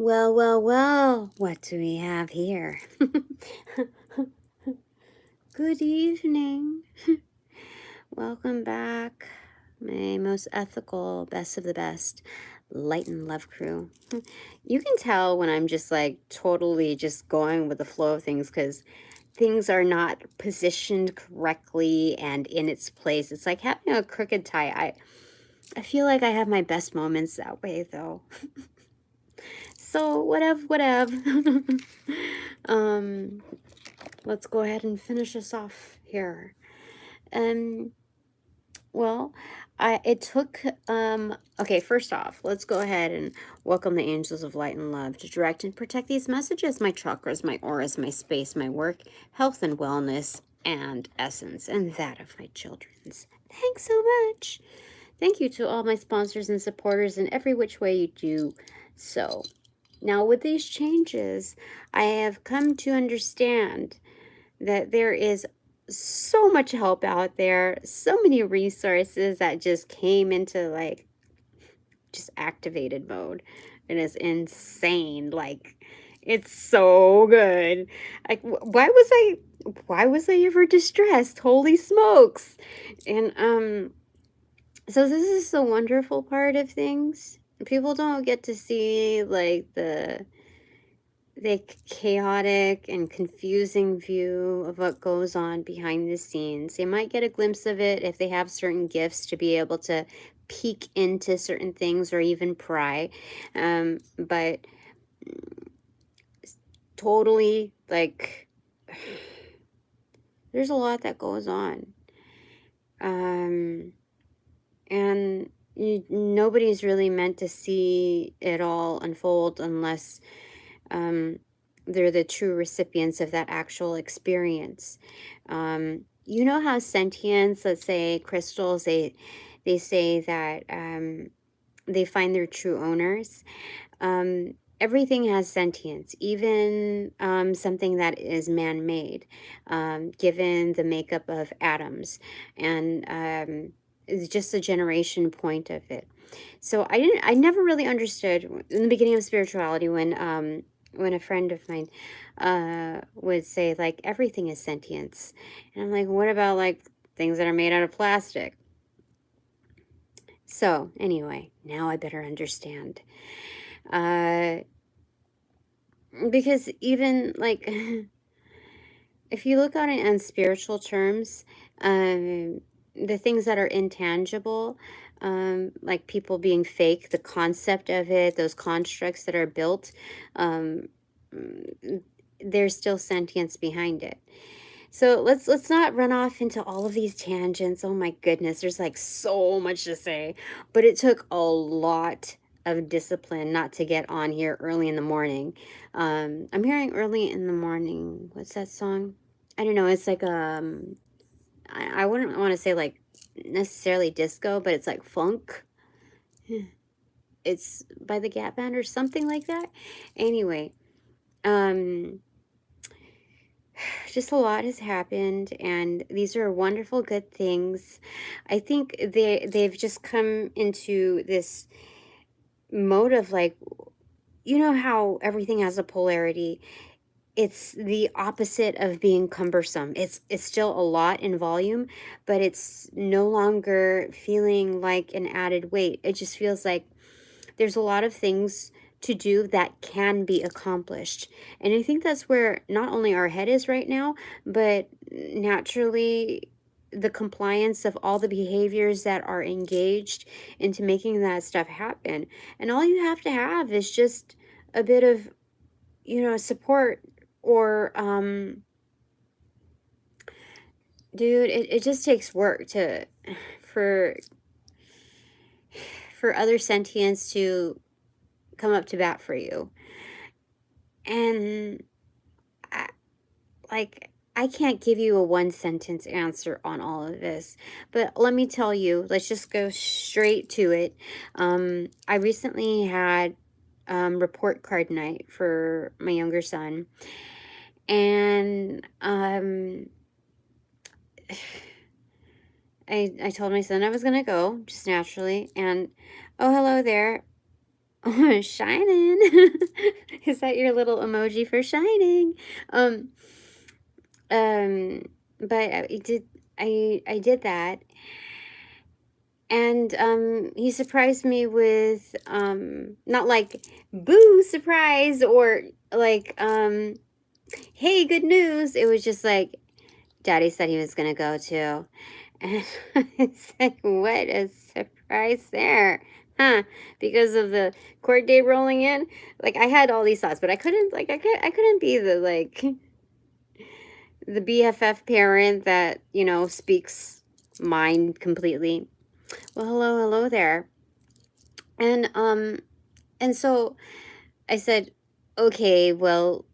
Well, well, well, what do we have here? Good evening. Welcome back, my most ethical, best of the best, light and love crew. You can tell when I'm just like totally just going with the flow of things because things are not positioned correctly and in its place. It's like having a crooked tie. I feel like I have my best moments that way, though. So whatever. um, let's go ahead and finish us off here. Um, well, it took okay, first off, let's go ahead and welcome the angels of light and love to direct and protect these messages, my chakras, my auras, my space, my work, health and wellness, and essence, and that of my children's. Thanks so much. Thank you to all my sponsors and supporters in every which way you do so. Now, with these changes, I have come to understand that there is so much help out there, so many resources that just came into like just activated mode. It is insane. Like, it's so good. Like, why was I ever distressed? Holy smokes. And so this is the wonderful part of things. People don't get to see like the chaotic and confusing view of what goes on behind the scenes. They might get a glimpse of it if they have certain gifts to be able to peek into certain things or even pry. But totally, like, there's a lot that goes on. And nobody's really meant to see it all unfold unless they're the true recipients of that actual experience. You know how sentience, let's say crystals, they say that they find their true owners. Everything has sentience, even something that is man-made, given the makeup of atoms, and it's just a generation point of it. So I never really understood in the beginning of spirituality when a friend of mine would say like everything is sentience, and I'm like, what about like things that are made out of plastic? So anyway, now I better understand. Because even like if you look on it in spiritual terms, the things that are intangible, like people being fake, the concept of it, those constructs that are built, um, there's still sentience behind it. So let's not run off into all of these tangents. Oh my goodness, there's like so much to say, but it took a lot of discipline not to get on here early in the morning. I'm hearing early in the morning. What's that song? I don't know. It's like I wouldn't want to say like necessarily disco, but it's like funk. It's by the Gap Band or something like that. Anyway, just a lot has happened, and these are wonderful good things. I think they've just come into this mode of like, you know how everything has a polarity. It's the opposite of being cumbersome. It's still a lot in volume, but it's no longer feeling like an added weight. It just feels like there's a lot of things to do that can be accomplished. And I think that's where not only our head is right now, but naturally the compliance of all the behaviors that are engaged into making that stuff happen. And all you have to have is just a bit of, support or dude, it just takes work to for other sentients to come up to bat for you. And I can't give you a one sentence answer on all of this, but let me tell you, let's just go straight to it. I recently had report card night for my younger son, and I told my son I was gonna go just naturally, and oh, hello there. Oh, shining. Is that your little emoji for shining? Um, um, but I did that, and he surprised me with not like boo surprise or like hey good news. It was just like Daddy said he was gonna go too, and it's like what a surprise there. Huh, because of the court date rolling in, like I had all these thoughts, but I couldn't, like, I couldn't be the, like, the BFF parent that, you know, speaks mind completely. Well, hello there. And so I said, okay, well,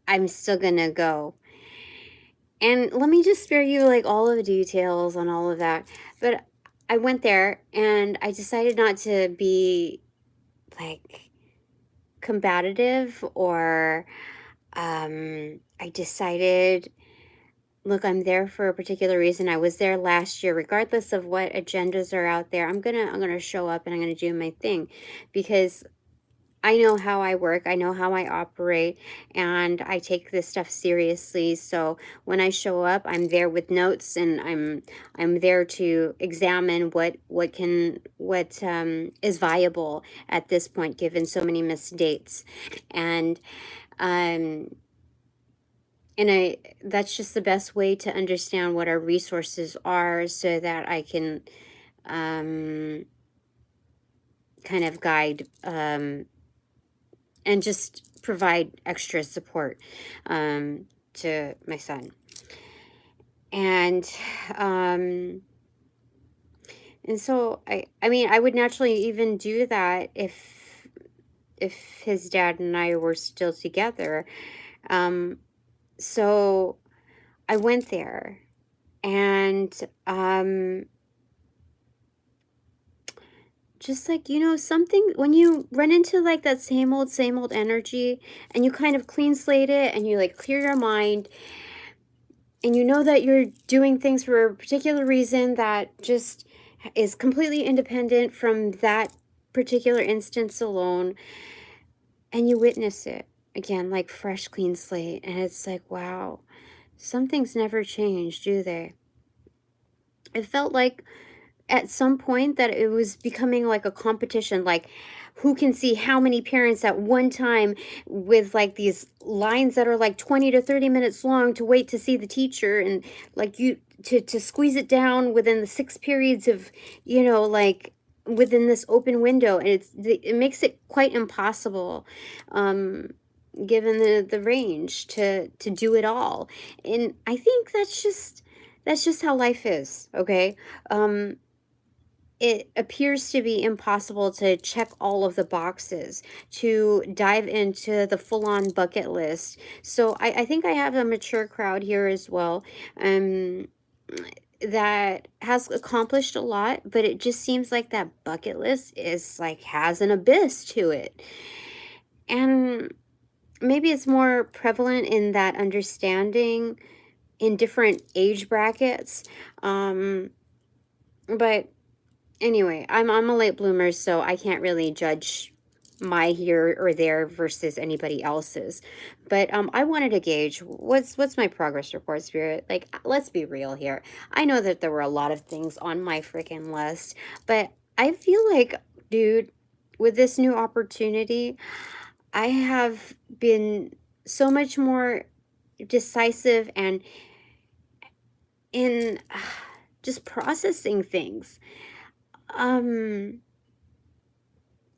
I'm still gonna go. And let me just spare you like all of the details on all of that. But I went there and I decided not to be like combative or I decided, look, I'm there for a particular reason. I was there last year, regardless of what agendas are out there. I'm gonna show up and I'm gonna do my thing because I know how I work, I know how I operate, and I take this stuff seriously. So when I show up, I'm there with notes, and I'm there to examine what is viable at this point, given so many missed dates, and um and I that's just the best way to understand what our resources are, so that I can um kind of guide and just provide extra support to my son. And um, and so I mean, I would naturally even do that if his dad and I were still together. Um, so I went there, and just like, you know, something when you run into like that same old energy, and you kind of clean slate it, and you like clear your mind, and you know that you're doing things for a particular reason that just is completely independent from that particular instance alone, and you witness it again, like fresh clean slate, and it's like, wow, some things never change, do they? It felt like at some point that it was becoming like a competition, like who can see how many parents at one time, with like these lines that are like 20 to 30 minutes long to wait to see the teacher, and like you to squeeze it down within the 6 periods of, you know, like within this open window, and it makes it quite impossible, um given the range to do it all. And I think that's just how life is, okay? um it appears to be impossible to check all of the boxes, to dive into the full-on bucket list. So I think I have a mature crowd here as well, um, that has accomplished a lot, but it just seems like that bucket list is like has an abyss to it. And maybe it's more prevalent in that understanding in different age brackets. Um, but anyway, I'm a late bloomer, so I can't really judge my here or there versus anybody else's. But I wanted to gauge what's my progress report, Spirit. Like, let's be real here. I know that there were a lot of things on my freaking list, but I feel like, dude, with this new opportunity, I have been so much more decisive and in just processing things. Um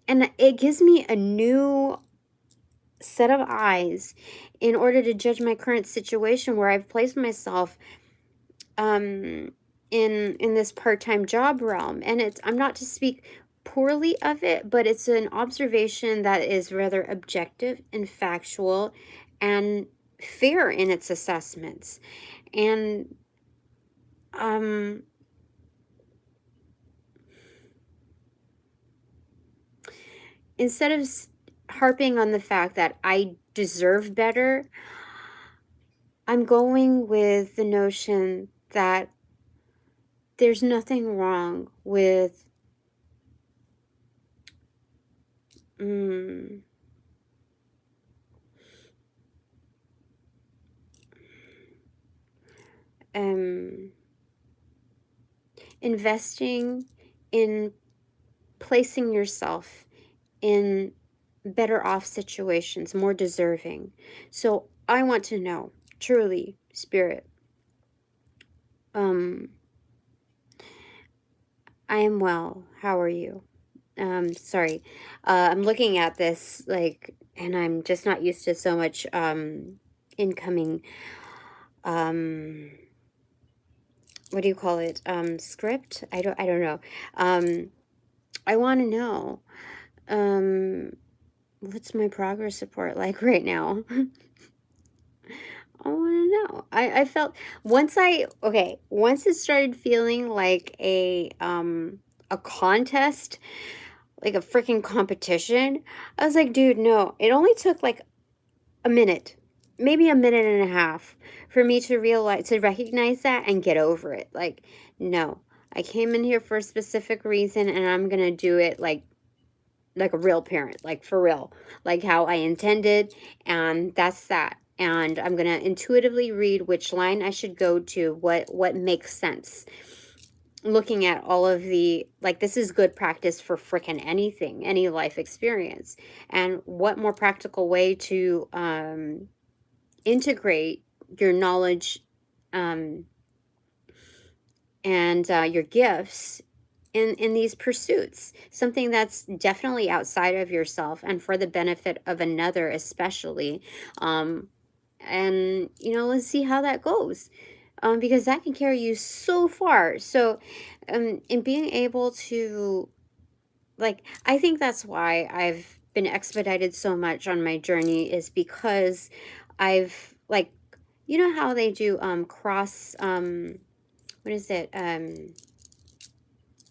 And it gives me a new set of eyes in order to judge my current situation, where I've placed myself um in this part-time job realm. And it's, I'm not to speak poorly of it, but it's an observation that is rather objective and factual and fair in its assessments. And um instead of harping on the fact that I deserve better, I'm going with the notion that there's nothing wrong with Mm. Investing in placing yourself in better off situations, more deserving. So I want to know, truly, Spirit, I am well. How are you? Sorry. I'm looking at this, like, and I'm just not used to so much incoming, um what do you call it? Script? I don't know. I want to know, um what's my progress report like right now? I want to know. I felt once it started feeling like a contest, like a freaking competition, I was like, dude, no. It only took like a minute, maybe a minute and a half for me to recognize that and get over it. Like, no. I came in here for a specific reason and I'm going to do it like a real parent, like for real, like how I intended, and that's that. And I'm gonna intuitively read which line I should go to, what makes sense. Looking at all of the, like, this is good practice for frickin' anything, any life experience. And what more practical way to integrate your knowledge um, and your gifts in these pursuits, something that's definitely outside of yourself and for the benefit of another, especially. And let's see how that goes, because that can carry you so far. So in being able to, like, I think that's why I've been expedited so much on my journey, is because I've, like, you know how they do cross what is it,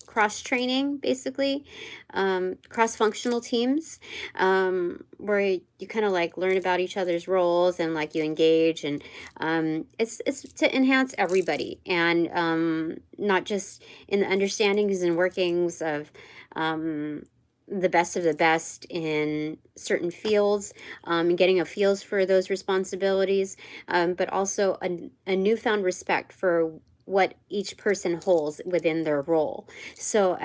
cross training, basically, cross functional teams, where you kind of like learn about each other's roles and like you engage, and it's to enhance everybody, and not just in the understandings and workings of the best of the best in certain fields, and getting a feels for those responsibilities, but also a newfound respect for what each person holds within their role. So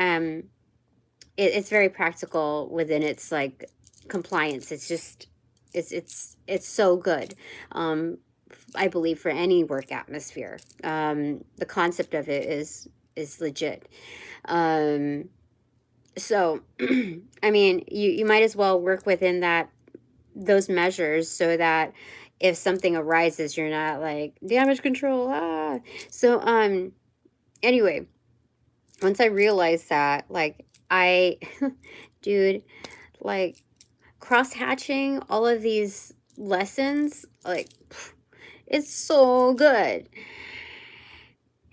it's very practical within its like compliance. It's just it's so good. I believe for any work atmosphere, the concept of it is legit. So I mean, you might as well work within those measures, so that if something arises, you're not like damage control. So anyway, once I realized that, like, dude, like, cross hatching all of these lessons, like, it's so good.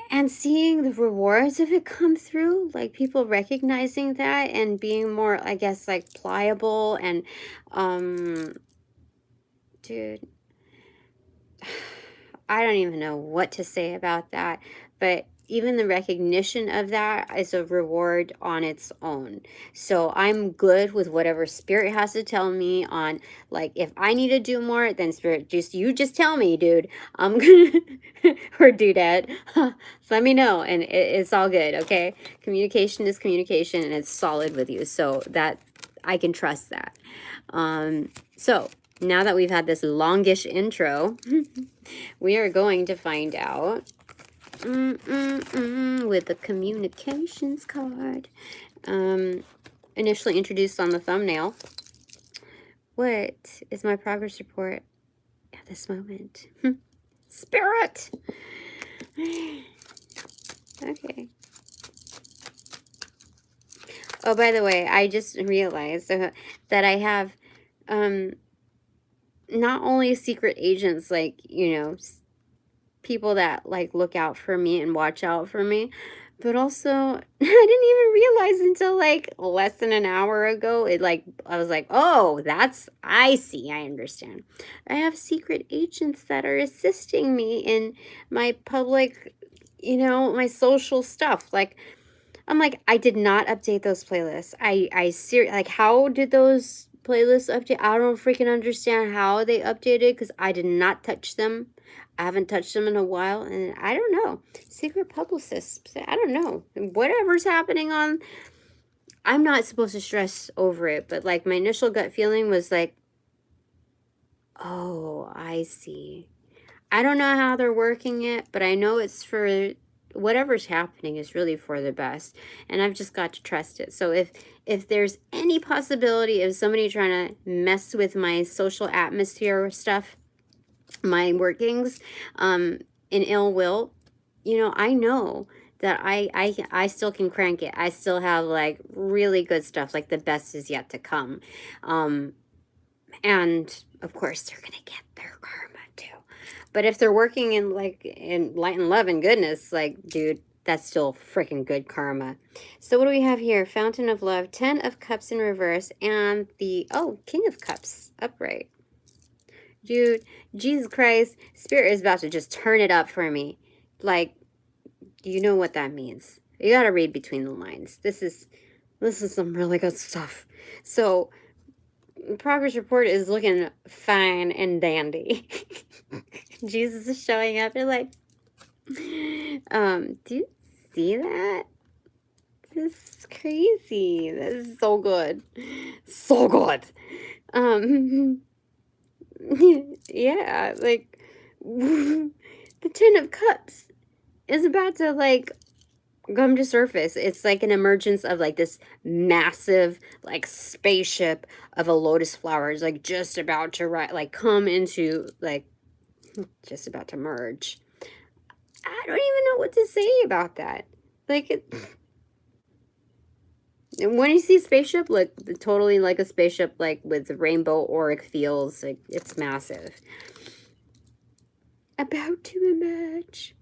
And seeing the rewards of it come through, like people recognizing that and being more, I guess, like pliable and, dude, I don't even know what to say about that, but even the recognition of that is a reward on its own. So I'm good with whatever Spirit has to tell me on, like, if I need to do more, then Spirit, you just tell me, dude. I'm gonna or dudette. Let me know, and it's all good, okay? Communication is communication, and it's solid with you, so that I can trust that. So now that we've had this longish intro, we are going to find out with the communications card, initially introduced on the thumbnail. What is my progress report at this moment? Spirit! Okay. Oh, by the way, I just realized that I have not only secret agents, like, people that like look out for me and watch out for me, but also I didn't even realize until like less than an hour ago. I was like, oh, I see, I understand. I have secret agents that are assisting me in my public, my social stuff. Like, I'm like, I did not update those playlists. Like, how did those playlists update? I don't freaking understand how they updated because I did not touch them. I haven't touched them in a while, and I don't know. Secret publicists, I don't know. Whatever's happening on, I'm not supposed to stress over it, but like my initial gut feeling was like, oh, I see. I don't know how they're working it, but I know it's for whatever's happening is really for the best, and I've just got to trust it. So if there's any possibility of somebody trying to mess with my social atmosphere stuff, my workings, in ill will, you know, I know that I still can crank it. I still have like really good stuff, like the best is yet to come. And of course they're gonna get their karma too. But if they're working in like in light and love and goodness, like, dude, that's still freaking good karma. So what do we have here? Fountain of Love, 10 of Cups in reverse, and the, oh, King of Cups upright. Dude, Jesus Christ, Spirit is about to just turn it up for me. Like, you know what that means. You gotta read between the lines. This is some really good stuff. So progress report is looking fine and dandy. Jesus is showing up. You're like, do you see that? This is crazy. This is so good. So good. Yeah, like, the 10 of Cups is about to, like, come to surface. It's like an emergence of like this massive like spaceship of a lotus flower is like just about to come into like just about to merge. I don't even know what to say about that. Like when you see spaceship, like totally like a spaceship, like with the rainbow auric feels, like it's massive. About to emerge.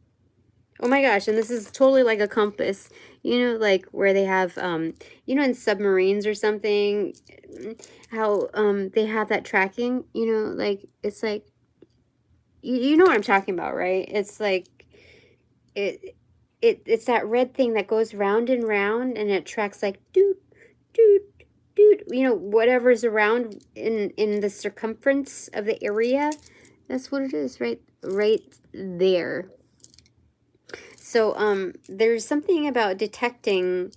Oh my gosh, and this is totally like a compass, you know, like where they have, you know, in submarines or something, how, they have that tracking, you know, like, it's like, you know what I'm talking about, right? It's like, it's that red thing that goes round and round, and it tracks like, doot, doot, doot, you know, whatever's around in the circumference of the area. That's what it is, right there. So, there's something about detecting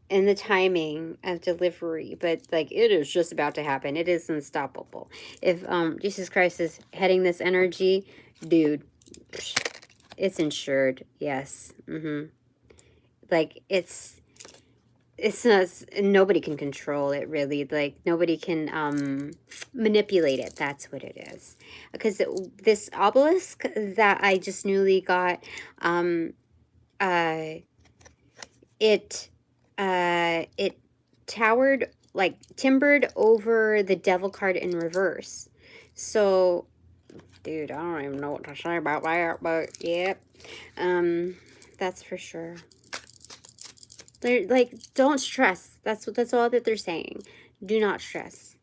and the timing of delivery, but like it is just about to happen. It is unstoppable. If Jesus Christ is heading this energy, dude, it's insured. Yes. Like it's not, nobody can control it really. Like nobody can manipulate it. That's what it is. Because this obelisk that I just newly got, it towered, like timbered over the devil card in reverse. So, dude, I don't even know what to say about that, but yep, that's for sure. They're like, don't stress. That's all that they're saying. Do not stress.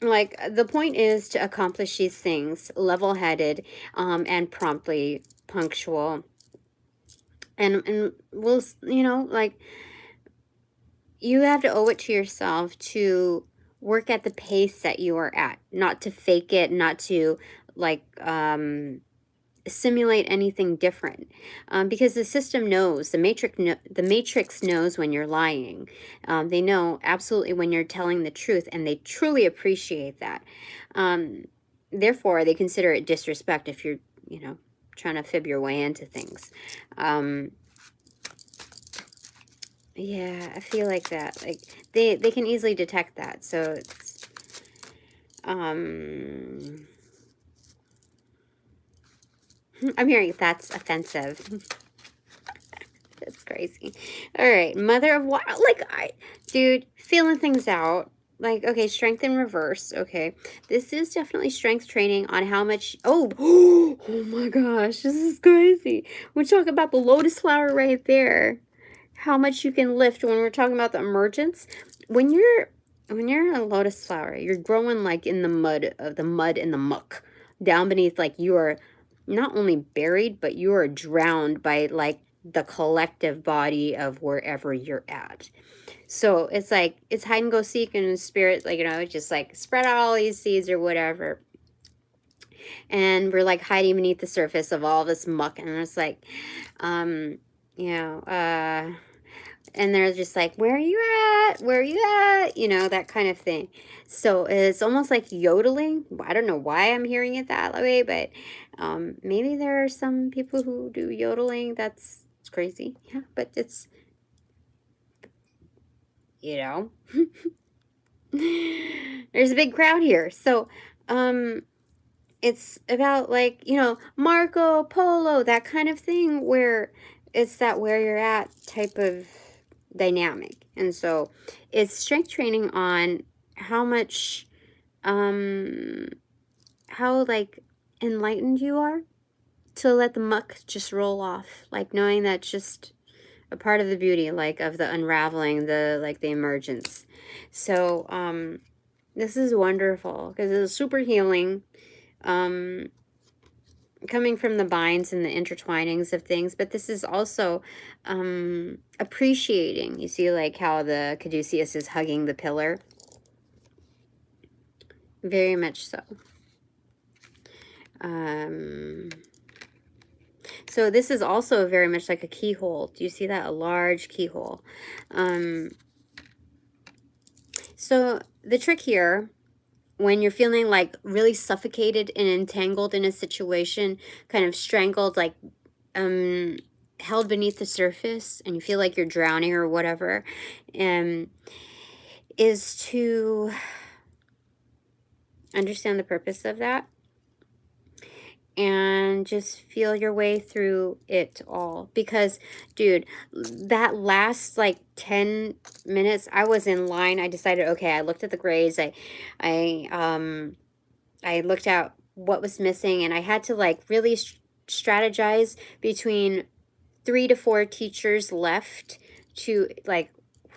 Like, the point is to accomplish these things level-headed, and promptly punctual. And we'll, you know, like, you have to owe it to yourself to work at the pace that you are at, not to fake it, not to, like, simulate anything different, because the system knows, the matrix knows when you're lying. They know absolutely when you're telling the truth, and they truly appreciate that. Therefore, they consider it disrespect if you're, you know, trying to fib your way into things. Yeah, I feel like that. Like they can easily detect that. So it's I'm hearing that's offensive. That's crazy. All right, Mother of Water. Like, dude, feeling things out. Like, okay, strength in reverse. Okay, this is definitely strength training on how much. Oh, oh my gosh, this is crazy. We're talking about the lotus flower right there. How much you can lift when we're talking about the emergence. When you're a lotus flower, you're growing like in the mud and the muck down beneath. Like you are not only buried, but you are drowned by like the collective body of wherever you're at. So it's like, it's hide and go seek in spirit, like, you know, just like spread out all these seeds or whatever. And we're like hiding beneath the surface of all this muck. And it's like, you know, and they're just like, where are you at? Where are you at? You know, that kind of thing. So it's almost like yodeling. I don't know why I'm hearing it that way, but maybe there are some people who do yodeling. It's crazy. Yeah, but it's, you know, there's a big crowd here. So it's about, like, you know, Marco Polo, that kind of thing, where it's that where you're at type of dynamic. And so it's strength training on how much how like enlightened you are to let the muck just roll off, like knowing that's just a part of the beauty, like of the unraveling, the like the emergence. So this is wonderful because it's super healing, coming from the binds and the intertwinings of things. But this is also appreciating. You see, like how the caduceus is hugging the pillar. Very much so. So this is also very much like a keyhole. Do you see that? A large keyhole. So the trick here, when you're feeling like really suffocated and entangled in a situation, kind of strangled, like held beneath the surface, and you feel like you're drowning or whatever, is to understand the purpose of that and just feel your way through it all. Because, dude, that last like 10 minutes, I was in line. I decided, okay, I looked at the grades. I looked at what was missing, and I had to like really strategize between 3 to 4 teachers left to like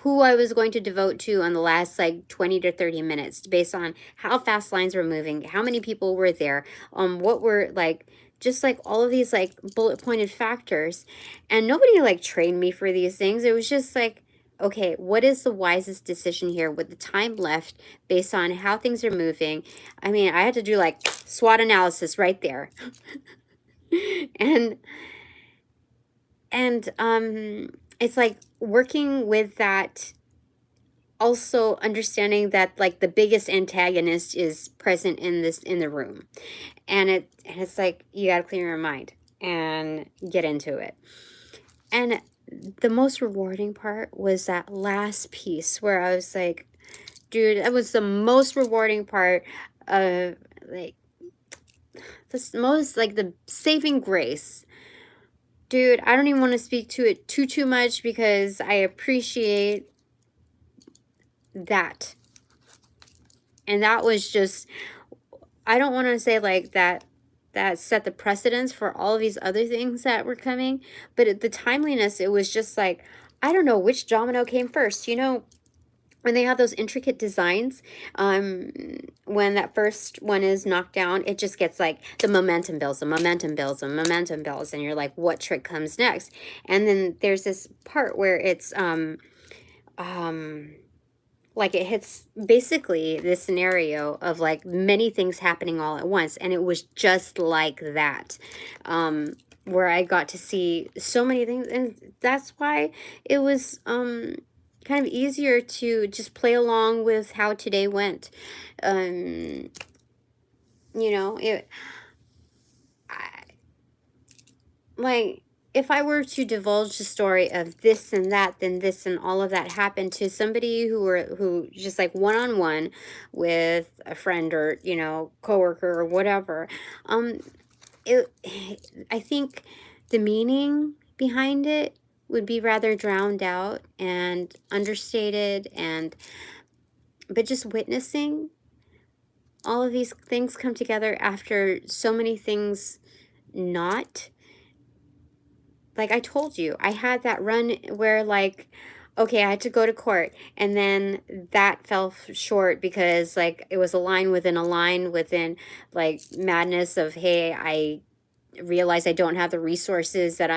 who I was going to devote to on the last like 20 to 30 minutes based on how fast lines were moving, how many people were there, what were like, just like all of these like bullet pointed factors. And nobody like trained me for these things. It was just like, okay, what is the wisest decision here with the time left based on how things are moving? I mean, I had to do like SWOT analysis right there. and it's like working with that, also understanding that like the biggest antagonist is present in the room, and it's like you got to clear your mind and get into it. And the most rewarding part was that last piece where I was like, dude, that was the most rewarding part of like this, most like the saving grace. Dude, I don't even want to speak to it too much because I appreciate that. And that was just, I don't want to say like that set the precedence for all of these other things that were coming, but the timeliness, it was just like, I don't know which domino came first. You know, when they have those intricate designs, when that first one is knocked down, it just gets like the momentum builds, the momentum builds, the momentum builds, and you're like, what trick comes next? And then there's this part where it's like it hits basically this scenario of like many things happening all at once, and it was just like that, where I got to see so many things, and that's why it was kind of easier to just play along with how today went. You know, like, if I were to divulge the story of this and that, then this and all of that happened to somebody who just like one-on-one with a friend or, you know, coworker or whatever, I think the meaning behind it would be rather drowned out and understated, but just witnessing all of these things come together after so many things not. Like I told you, I had that run where like, okay, I had to go to court, and then that fell short because like it was a line within like madness of, hey, I realize I don't have the resources that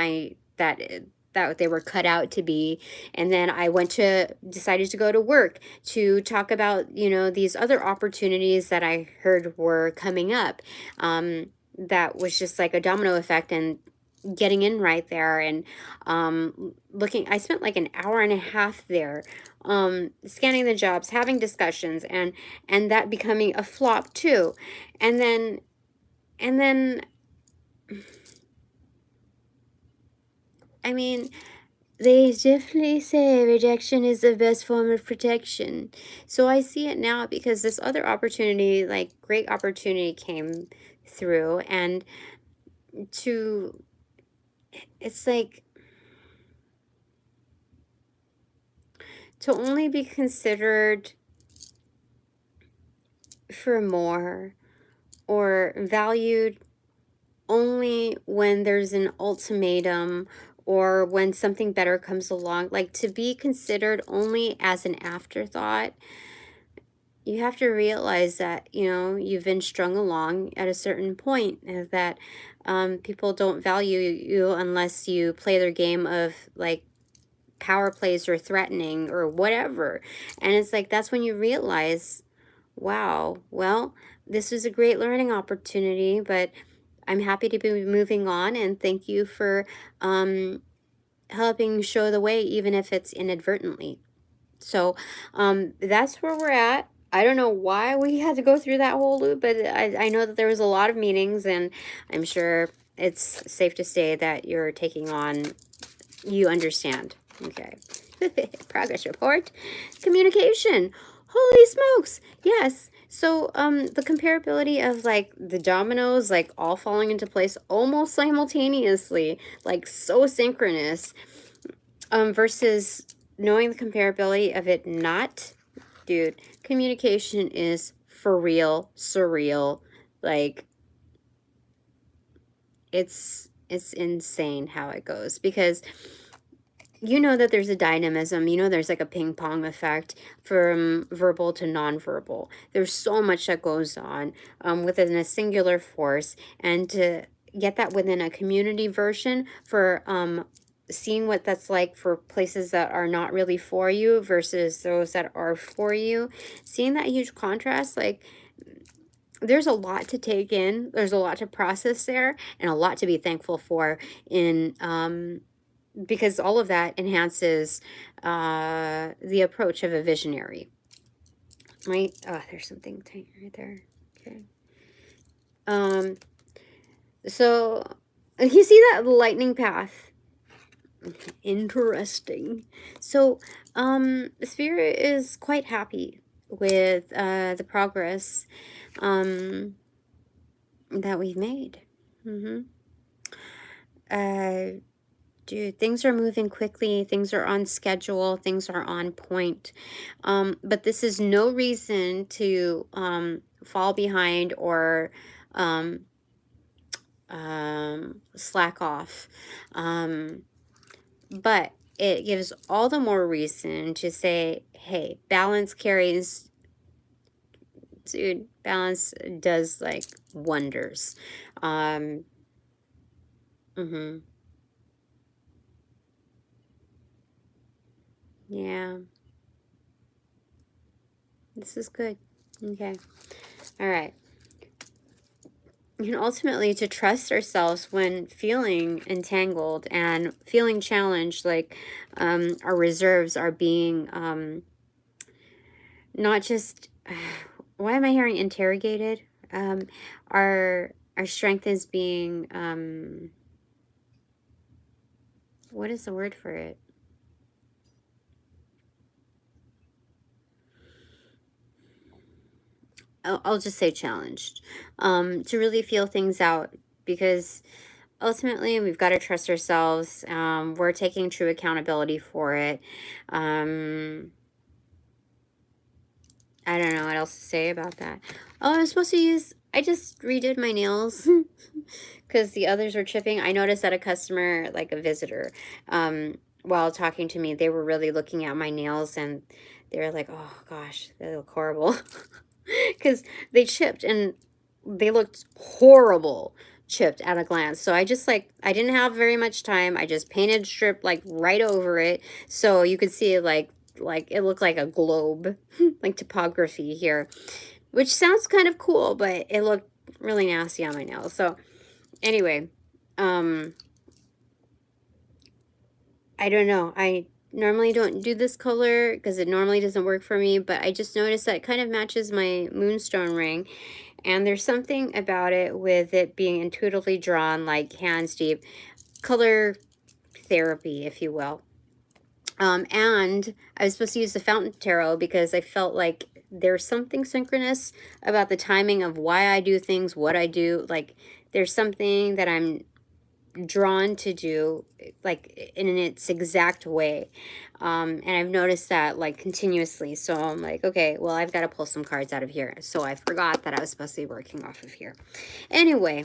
that they were cut out to be. And then I decided to go to work to talk about, you know, these other opportunities that I heard were coming up. That was just like a domino effect, and getting in right there, and looking, I spent like an hour and a half there, scanning the jobs, having discussions, and that becoming a flop too. And then I mean, they definitely say rejection is the best form of protection. So I see it now, because this other opportunity, like great opportunity, came through, and to, it's like, to only be considered for more or valued only when there's an ultimatum, or when something better comes along, like to be considered only as an afterthought. You have to realize that, you know, you've been strung along at a certain point, and that people don't value you unless you play their game of like power plays or threatening or whatever. And it's like, that's when you realize, wow, well, this was a great learning opportunity, but I'm happy to be moving on, and thank you for helping show the way, even if it's inadvertently. So that's where we're at. I don't know why we had to go through that whole loop, but I know that there was a lot of meetings, and I'm sure it's safe to say that you're taking on, you understand. Okay. Progress report. Communication. Holy smokes. Yes. So the comparability of like the dominoes like all falling into place almost simultaneously, like so synchronous, versus knowing the comparability of it not. Dude, communication is for real surreal. Like, it's insane how it goes, because you know that there's a dynamism, you know, there's like a ping pong effect from verbal to nonverbal. There's so much that goes on within a singular force, and to get that within a community version for seeing what that's like for places that are not really for you versus those that are for you, seeing that huge contrast, like, there's a lot to take in, there's a lot to process there, and a lot to be thankful for in because all of that enhances the approach of a visionary, right? Oh, there's something tiny right there. Okay. So you see that lightning path? Interesting. So Spirit is quite happy with the progress that we've made. Dude, things are moving quickly, things are on schedule, things are on point. But this is no reason to fall behind or slack off. But it gives all the more reason to say, hey, balance carries. Dude, balance does like wonders. Yeah. This is good. Okay. All right. And ultimately to trust ourselves when feeling entangled and feeling challenged, like our reserves are being not just, why am I hearing interrogated? Our strength is being, what is the word for it? I'll just say challenged, to really feel things out, because ultimately we've got to trust ourselves. We're taking true accountability for it. I don't know what else to say about that. Oh, I'm supposed to use, I just redid my nails because the others were chipping. I noticed that a customer, like a visitor, while talking to me, they were really looking at my nails, and they were like, oh gosh, they look horrible. Because they chipped and they looked horrible. chipped at a glance. So I just like, I didn't have very much time. I just painted a strip like right over it. So you could see it like it looked like a globe, like topography here, which sounds kind of cool, but it looked really nasty on my nails. So anyway, I don't know. I normally don't do this color because it normally doesn't work for me, but I just noticed that it kind of matches my moonstone ring. And there's something about it with it being intuitively drawn, like hands deep, color therapy, if you will. And I was supposed to use the Fountain Tarot because I felt like there's something synchronous about the timing of why I do things, what I do. Like there's something that I'm drawn to do like in its exact way. And I've noticed that like continuously. So I'm like, okay, well, I've got to pull some cards out of here. So I forgot that I was supposed to be working off of here. Anyway,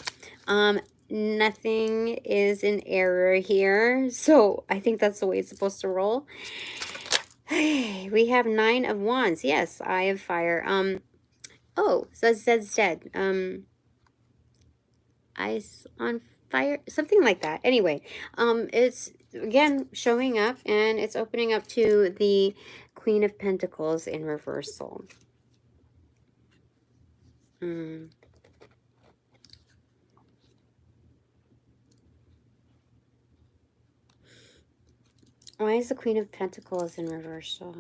nothing is in error here. So I think that's the way it's supposed to roll. We have 9 of Wands. Yes, Eye of Fire. Oh, Zed's dead. Eyes on fire, something like that. Anyway, it's again showing up, and it's opening up to the Queen of Pentacles in reversal. Why is the Queen of Pentacles in reversal?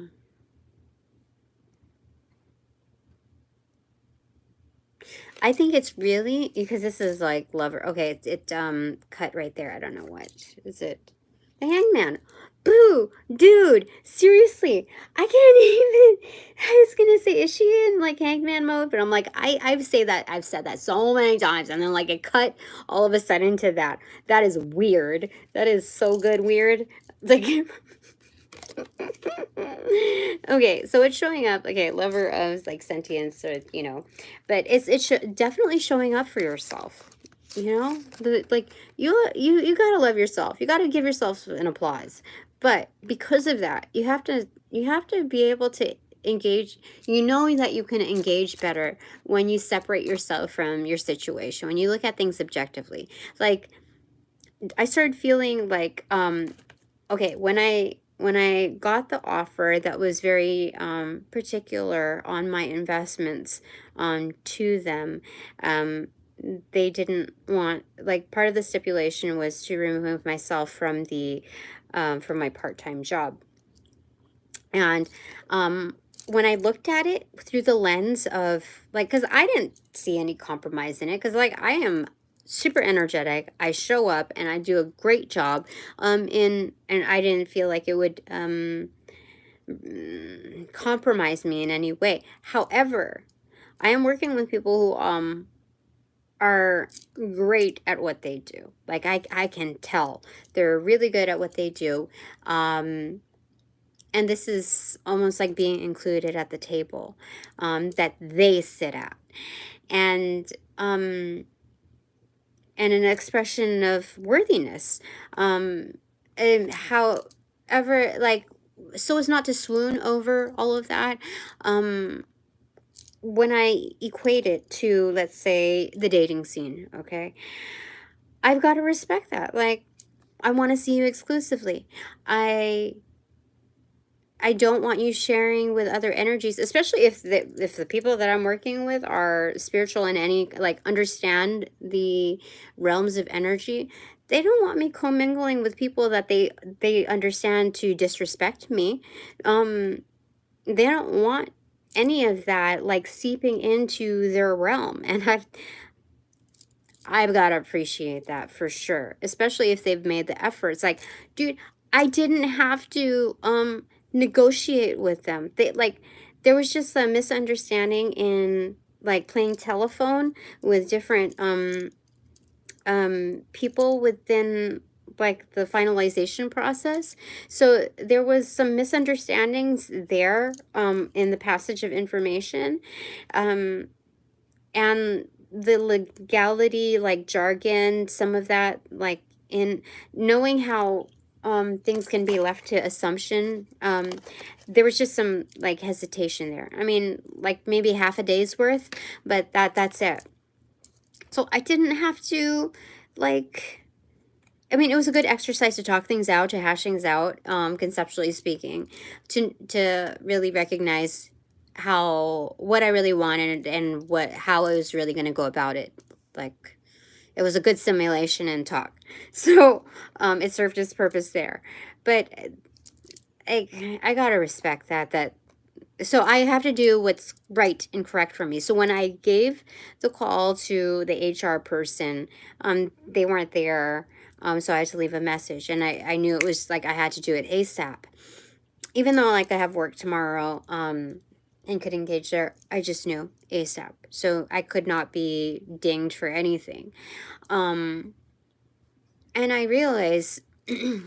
I think it's really because this is like lover. Okay, it cut right there. I don't know what is it. The Hangman. Boo, dude. Seriously, I can't even. I was gonna say, is she in like Hangman mode? But I'm like, I've said that so many times, and then like it cut all of a sudden to that. That is weird. That is so good weird. Like. Okay, so it's showing up. Okay, lover of like sentience, or you know, but it's definitely showing up for yourself. You know, like you gotta love yourself. You gotta give yourself an applause. But because of that, you have to be able to engage. You know that you can engage better when you separate yourself from your situation. When you look at things objectively. Like I started feeling like okay, when I got the offer that was very particular on my investments to them, they didn't want, like, part of the stipulation was to remove myself from the from my part-time job. And when I looked at it through the lens of like, because I didn't see any compromise in it, because like I am super energetic, I show up and I do a great job, and I didn't feel like it would compromise me in any way. However, I am working with people who are great at what they do. Like I can tell they're really good at what they do. And this is almost like being included at the table that they sit at. And an expression of worthiness. And however, like, so as not to swoon over all of that, when I equate it to, let's say, the dating scene, okay, I've got to respect that. Like, I want to see you exclusively. I don't want you sharing with other energies, especially if the people that I'm working with are spiritual in any, like, understand the realms of energy. They don't want me commingling with people that they understand to disrespect me. They don't want any of that, like, seeping into their realm. And I've got to appreciate that for sure, especially if they've made the efforts. Like, dude, I didn't have to negotiate with them. They, like, there was just a misunderstanding in, like, playing telephone with different people within, like, the finalization process. So there was some misunderstandings there in the passage of information, and the legality, like, jargon, some of that, like, in knowing how things can be left to assumption, there was just some, like, hesitation there. I mean, like, maybe half a day's worth, but that's it. So I didn't have to, like, I mean, it was a good exercise to talk things out, to hash things out, conceptually speaking, to really recognize what I really wanted and how I was really going to go about it. Like, it was a good simulation and talk. So, it served its purpose there. But I gotta respect that. So I have to do what's right and correct for me. So when I gave the call to the HR person, they weren't there. So I had to leave a message, and I knew it was like I had to do it ASAP. Even though like I have work tomorrow, and could engage there, I just knew ASAP. So I could not be dinged for anything. And I realized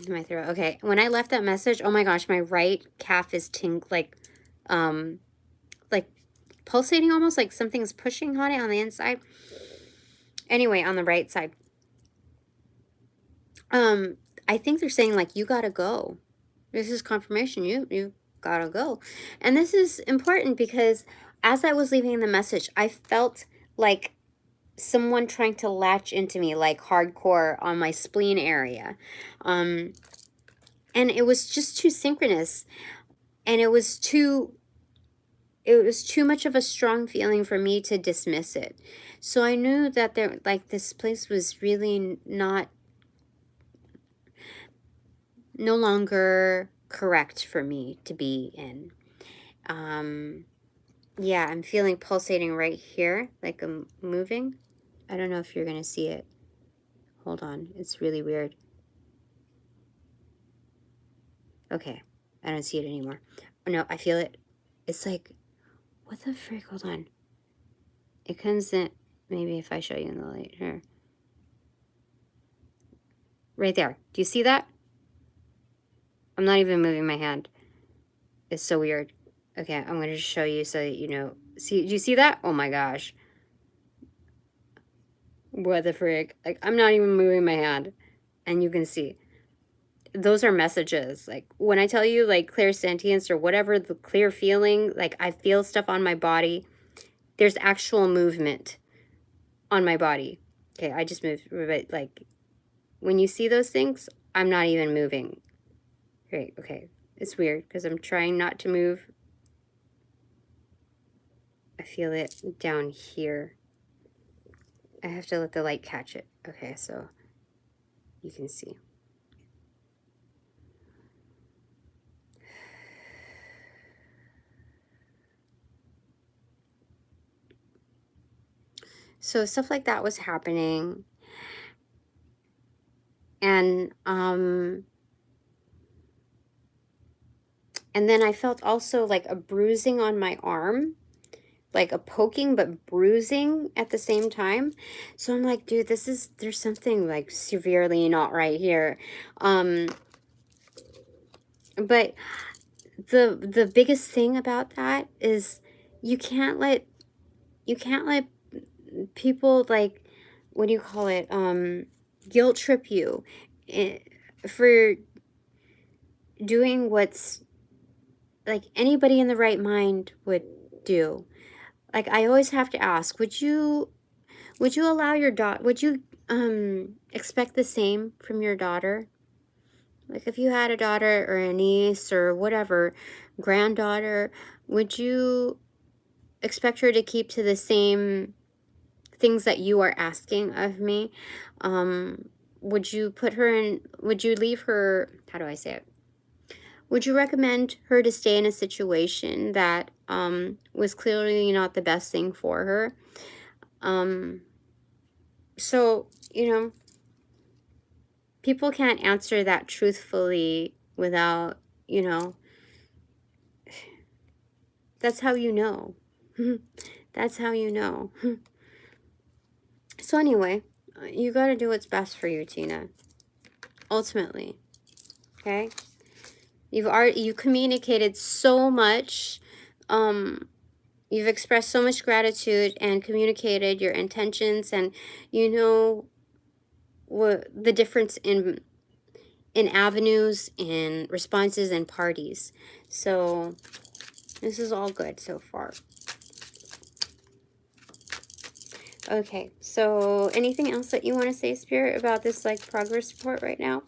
my throat. Okay, when I left that message, oh my gosh, my right calf is like pulsating, almost like something's pushing on it on the inside. Anyway, on the right side. I think they're saying like, you gotta go. This is confirmation. You gotta go. And this is important because as I was leaving the message, I felt like someone trying to latch into me, like hardcore on my spleen area. And it was just too synchronous, and it was too much of a strong feeling for me to dismiss it. So I knew that this place was really no longer correct for me to be in. Yeah, I'm feeling pulsating right here, like I'm moving. I don't know if you're gonna see it. Hold on, it's really weird. Okay, I don't see it anymore. Oh no, I feel it. It's like, what the frick? Hold on. It comes in, maybe if I show you in the light here. Right there. Do you see that? I'm not even moving my hand. It's so weird. Okay, I'm going to just show you so that you know. See, do you see that? Oh my gosh. What the frick? Like, I'm not even moving my hand. And you can see. Those are messages. Like, when I tell you, like, clear sentience or whatever, the clear feeling, like, I feel stuff on my body. There's actual movement on my body. Okay, I just moved. But, like, when you see those things, I'm not even moving. Great, okay. It's weird because I'm trying not to move. I feel it down here. I have to let the light catch it. Okay, so you can see. So stuff like that was happening. And then I felt also like a bruising on my arm, like a poking but bruising at the same time. So I'm like, dude, there's something like severely not right here. But the biggest thing about that is you can't let people, like, what do you call it, guilt trip you for doing what's like anybody in the right mind would do. Like, I always have to ask, would you allow your daughter, would you expect the same from your daughter? Like, if you had a daughter or a niece or whatever, granddaughter, would you expect her to keep to the same things that you are asking of me? Would you leave her, how do I say it? Would you recommend her to stay in a situation that was clearly not the best thing for her? So, people can't answer that truthfully without, that's how you know. That's how you know. So anyway, you got to do what's best for you, Tina. Ultimately. Okay? You communicated so much. You've expressed so much gratitude and communicated your intentions, and you know what the difference in avenues, in responses, and parties. So this is all good so far. Okay, so anything else that you want to say, Spirit, about this like progress report right now?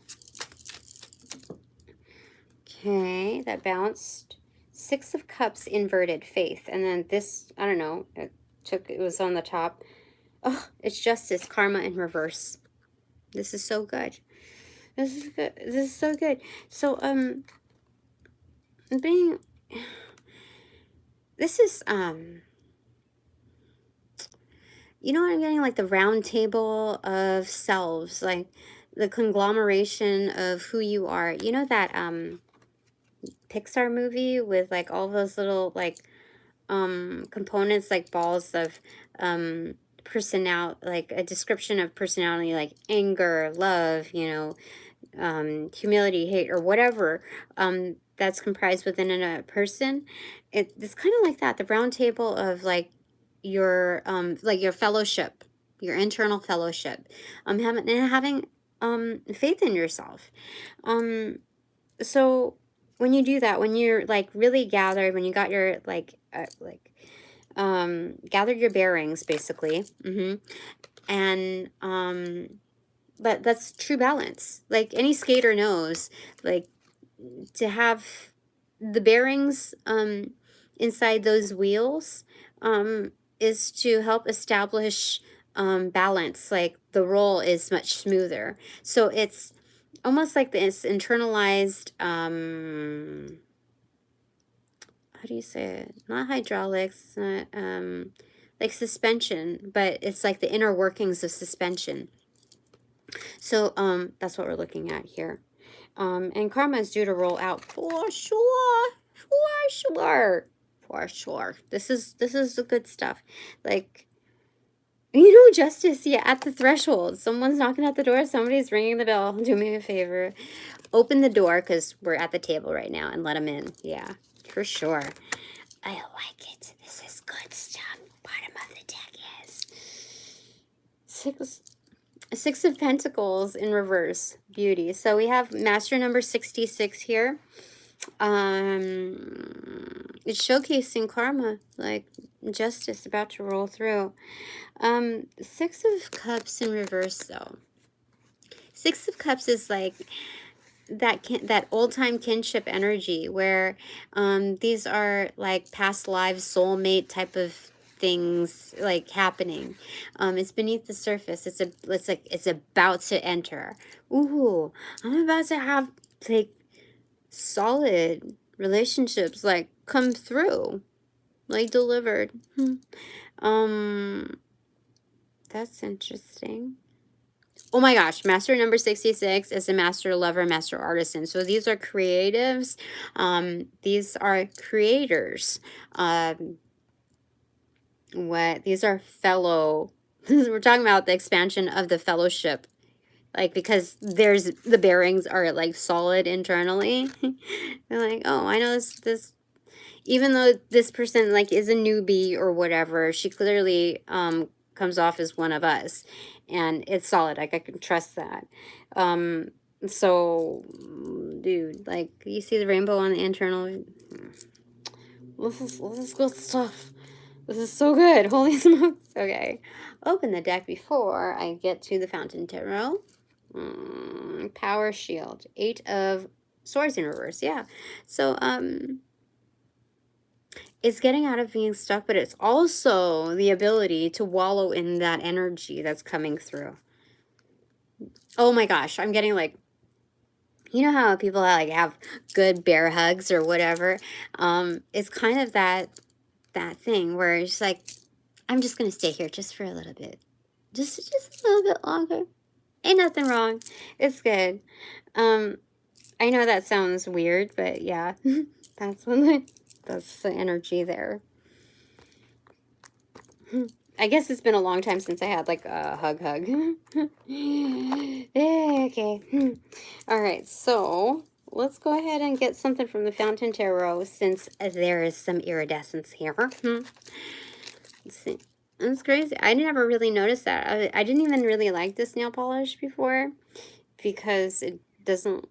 Okay, that bounced. 6 of Cups inverted, Faith. And then this, I don't know, it was on the top. Oh, it's Justice, Karma in reverse. This is so good. This is good. This is so good. So, this is, you know what I'm getting? Like the round table of selves, like the conglomeration of who you are. You know that, Pixar movie with like all those little like components, like balls of personality, like a description of personality, like anger, love, you know, humility, hate, or whatever that's comprised within a person. It's kind of like that, the round table of like your fellowship, your internal fellowship, having faith in yourself. So when you do that, when you're like really gathered, when you got your gathered your bearings basically, and but that's true balance. Like any skater knows, like to have the bearings inside those wheels is to help establish balance. Like the roll is much smoother, so it's almost like this internalized how do you say it? Not hydraulics, like suspension, but it's like the inner workings of suspension. So that's what we're looking at here. And karma is due to roll out for sure, for sure, for sure. This is the good stuff. Like, you know, justice, yeah, at the threshold. Someone's knocking at the door. Somebody's ringing the bell. Do me a favor. Open the door, because we're at the table right now, and let them in. Yeah, for sure. I like it. This is good stuff. Bottom of the deck is Six of Pentacles in reverse. Beauty. So we have master number 66 here. It's showcasing karma, like justice about to roll through. 6 of Cups in reverse, though. 6 of Cups is like that old-time kinship energy where these are like past lives, soulmate type of things like happening. It's beneath the surface. It's about to enter. Ooh, I'm about to have like solid relationships like come through, like delivered. That's interesting. Oh my gosh, master number 66 is a master lover, master artisan. So these are creatives. These are creators. These are fellow. We're talking about the expansion of the fellowship. Like, because the bearings are like solid internally. They're like, oh, I know this, even though this person like is a newbie or whatever, she clearly comes off as one of us, and it's solid. Like I can trust that. So dude, like you see the rainbow on the internal. This is good stuff. This is so good. Holy smokes. Okay, open the deck before I get to the Fountain Tarot. Power Shield, 8 of Swords in reverse. Yeah, so it's getting out of being stuck, but it's also the ability to wallow in that energy that's coming through. Oh my gosh, I'm getting like, you know how people like have good bear hugs or whatever? It's kind of that thing where it's like, I'm just gonna stay here just for a little bit, just a little bit longer. Ain't nothing wrong. It's good. I know that sounds weird, but yeah, that's the energy there. I guess it's been a long time since I had like a hug. Okay. All right, so let's go ahead and get something from the Fountain Tarot since there is some iridescence here. Let's see. That's crazy. I never really noticed that. I didn't even really like this nail polish before because it doesn't,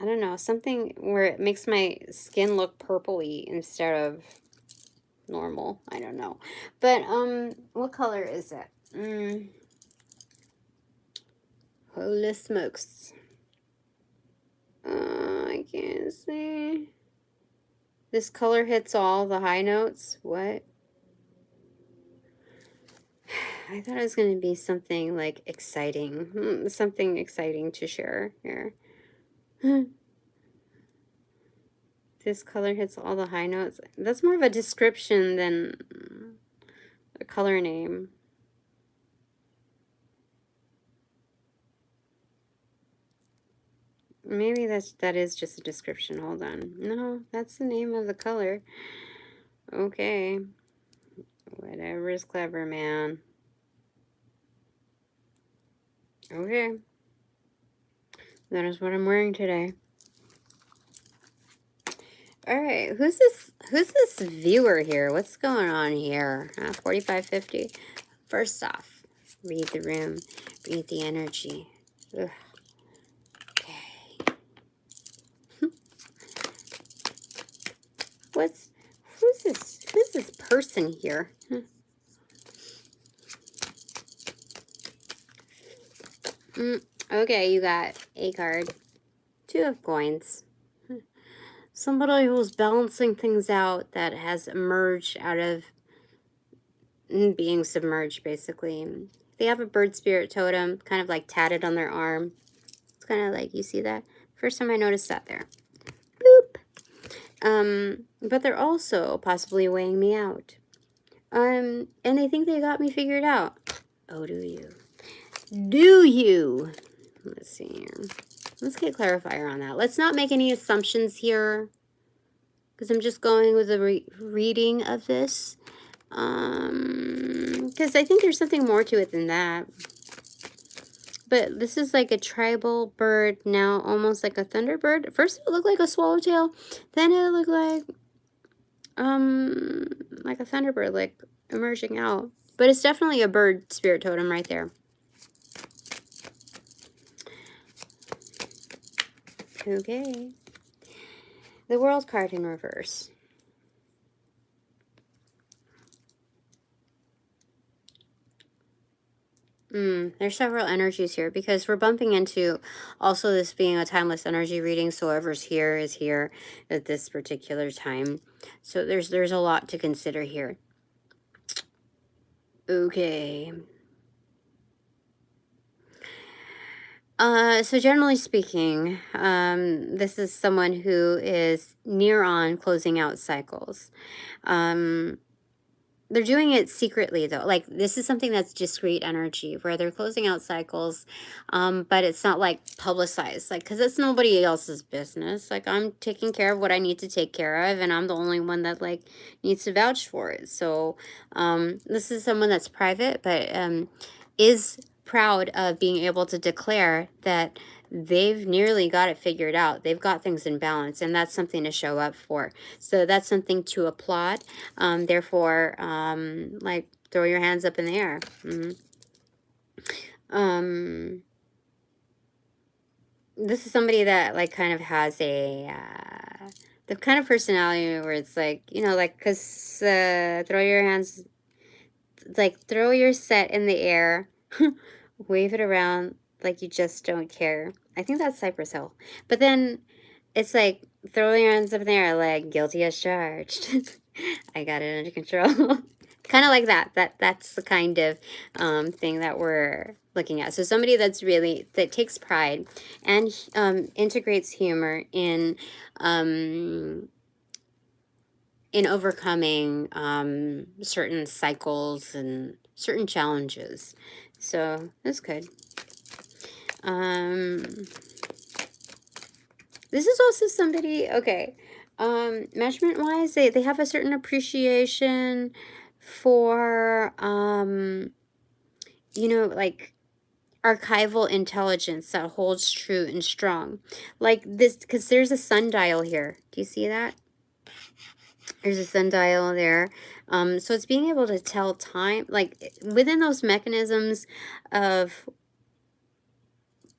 I don't know, something where it makes my skin look purpley instead of normal. I don't know. But what color is it? Holy smokes. I can't see. This color hits all the high notes. What? I thought it was going to be something like exciting. Something exciting to share here. This color hits all the high notes. That's more of a description than a color name. Maybe that is just a description. Hold on. No, that's the name of the color. Okay. Whatever is clever, man. Okay. That is what I'm wearing today. Alright, who's this viewer here? What's going on here? 4550. First off, read the room. Read the energy. Ugh. Okay. Who's this person here? Okay, you got a card. 2 of coins. Somebody who's balancing things out that has emerged out of being submerged, basically. They have a bird spirit totem, kind of like tatted on their arm. It's kind of like, you see that? First time I noticed that there. Boop. But they're also possibly weighing me out. And they think they got me figured out. Oh, do you? Do you? Let's see here. Let's get clarifier on that. Let's not make any assumptions here, because I'm just going with a reading of this. Because I think there's something more to it than that. But this is like a tribal bird, now almost like a thunderbird. At first it looked like a swallowtail, then it looked like a thunderbird, like emerging out. But it's definitely a bird spirit totem right there. Okay. The World card in reverse. There's several energies here, because we're bumping into also this being a timeless energy reading, so whoever's here is here at this particular time. So there's a lot to consider here. Okay. So generally speaking, this is someone who is near on closing out cycles. They're doing it secretly, though. Like, this is something that's discrete energy, where they're closing out cycles, but it's not, like, publicized. Like, because it's nobody else's business. Like, I'm taking care of what I need to take care of, and I'm the only one that, like, needs to vouch for it. So, this is someone that's private, but is proud of being able to declare that they've nearly got it figured out. They've got things in balance, and that's something to show up for. So that's something to applaud. Therefore, like, throw your hands up in the air. This is somebody that, like, kind of has a the kind of personality where it's like, you know, like, because throw your hands, like, throw your set in the air, wave it around like you just don't care. I think that's Cypress Hill. But then it's like, throw your hands up in the air, like, guilty as charged. I got it under control. Kind of like that. That's the kind of thing that we're looking at. So somebody that takes pride and integrates humor in overcoming certain cycles and certain challenges. So that's good. This is also somebody, okay, measurement wise, they have a certain appreciation for you know, like, archival intelligence that holds true and strong. Like this, because there's a sundial here. Do you see that? There's a sundial there. So it's being able to tell time, like, within those mechanisms of,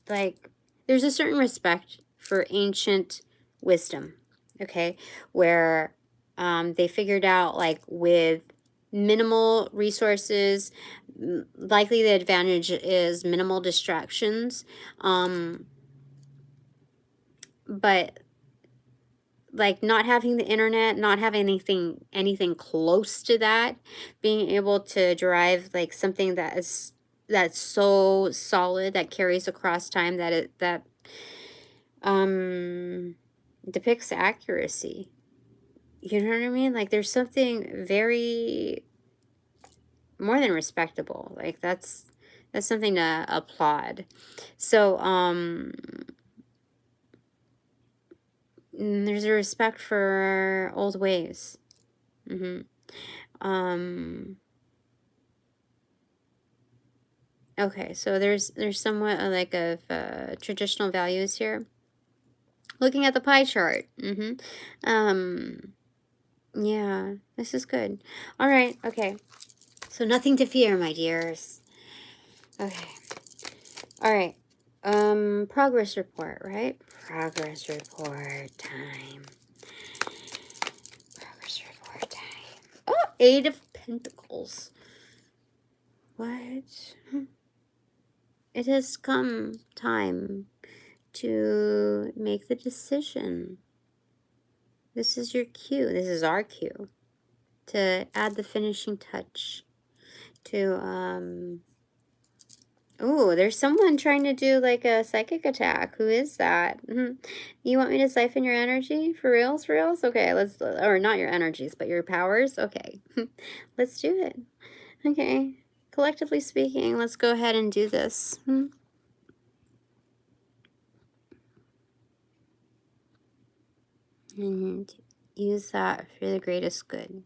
like, there's a certain respect for ancient wisdom, okay, where they figured out, like, with minimal resources. Likely the advantage is minimal distractions. But like not having the internet, not having anything close to that, being able to drive like something that's so solid, that carries across time, that depicts accuracy. You know what I mean? Like there's something very more than respectable. Like that's something to applaud. So there's a respect for old ways. Okay, so there's somewhat like of traditional values here. Looking at the pie chart. Yeah, this is good. All right, okay. So nothing to fear, my dears. Okay. All right. Progress report, right? Progress report time. Progress report time. Oh, 8 of Pentacles. What? It has come time to make the decision. This is your cue. This is our cue to add the finishing touch to oh, there's someone trying to do like a psychic attack. Who is that? You want me to siphon your energy? For reals? For reals? Okay, let's, or not your energies, but your powers? Okay, let's do it. Okay, collectively speaking, let's go ahead and do this. And use that for the greatest good.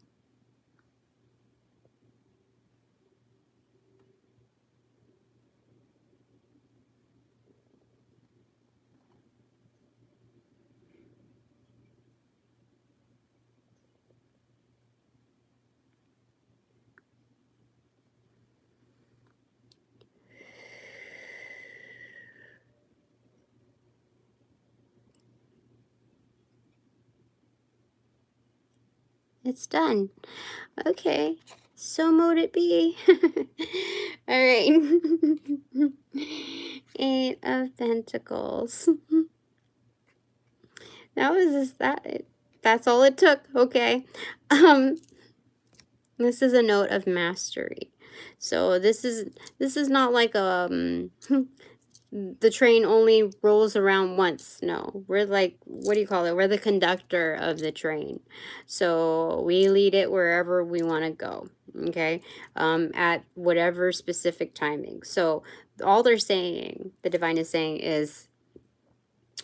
It's done. Okay, so mote it be. All right. 8 of Pentacles. That was just that. That's all it took. Okay. This is a note of mastery. So this is not like the train only rolls around once. No, we're like, what do you call it? We're the conductor of the train. So we lead it wherever we want to go. Okay. At whatever specific timing. So all they're saying, the divine is saying, is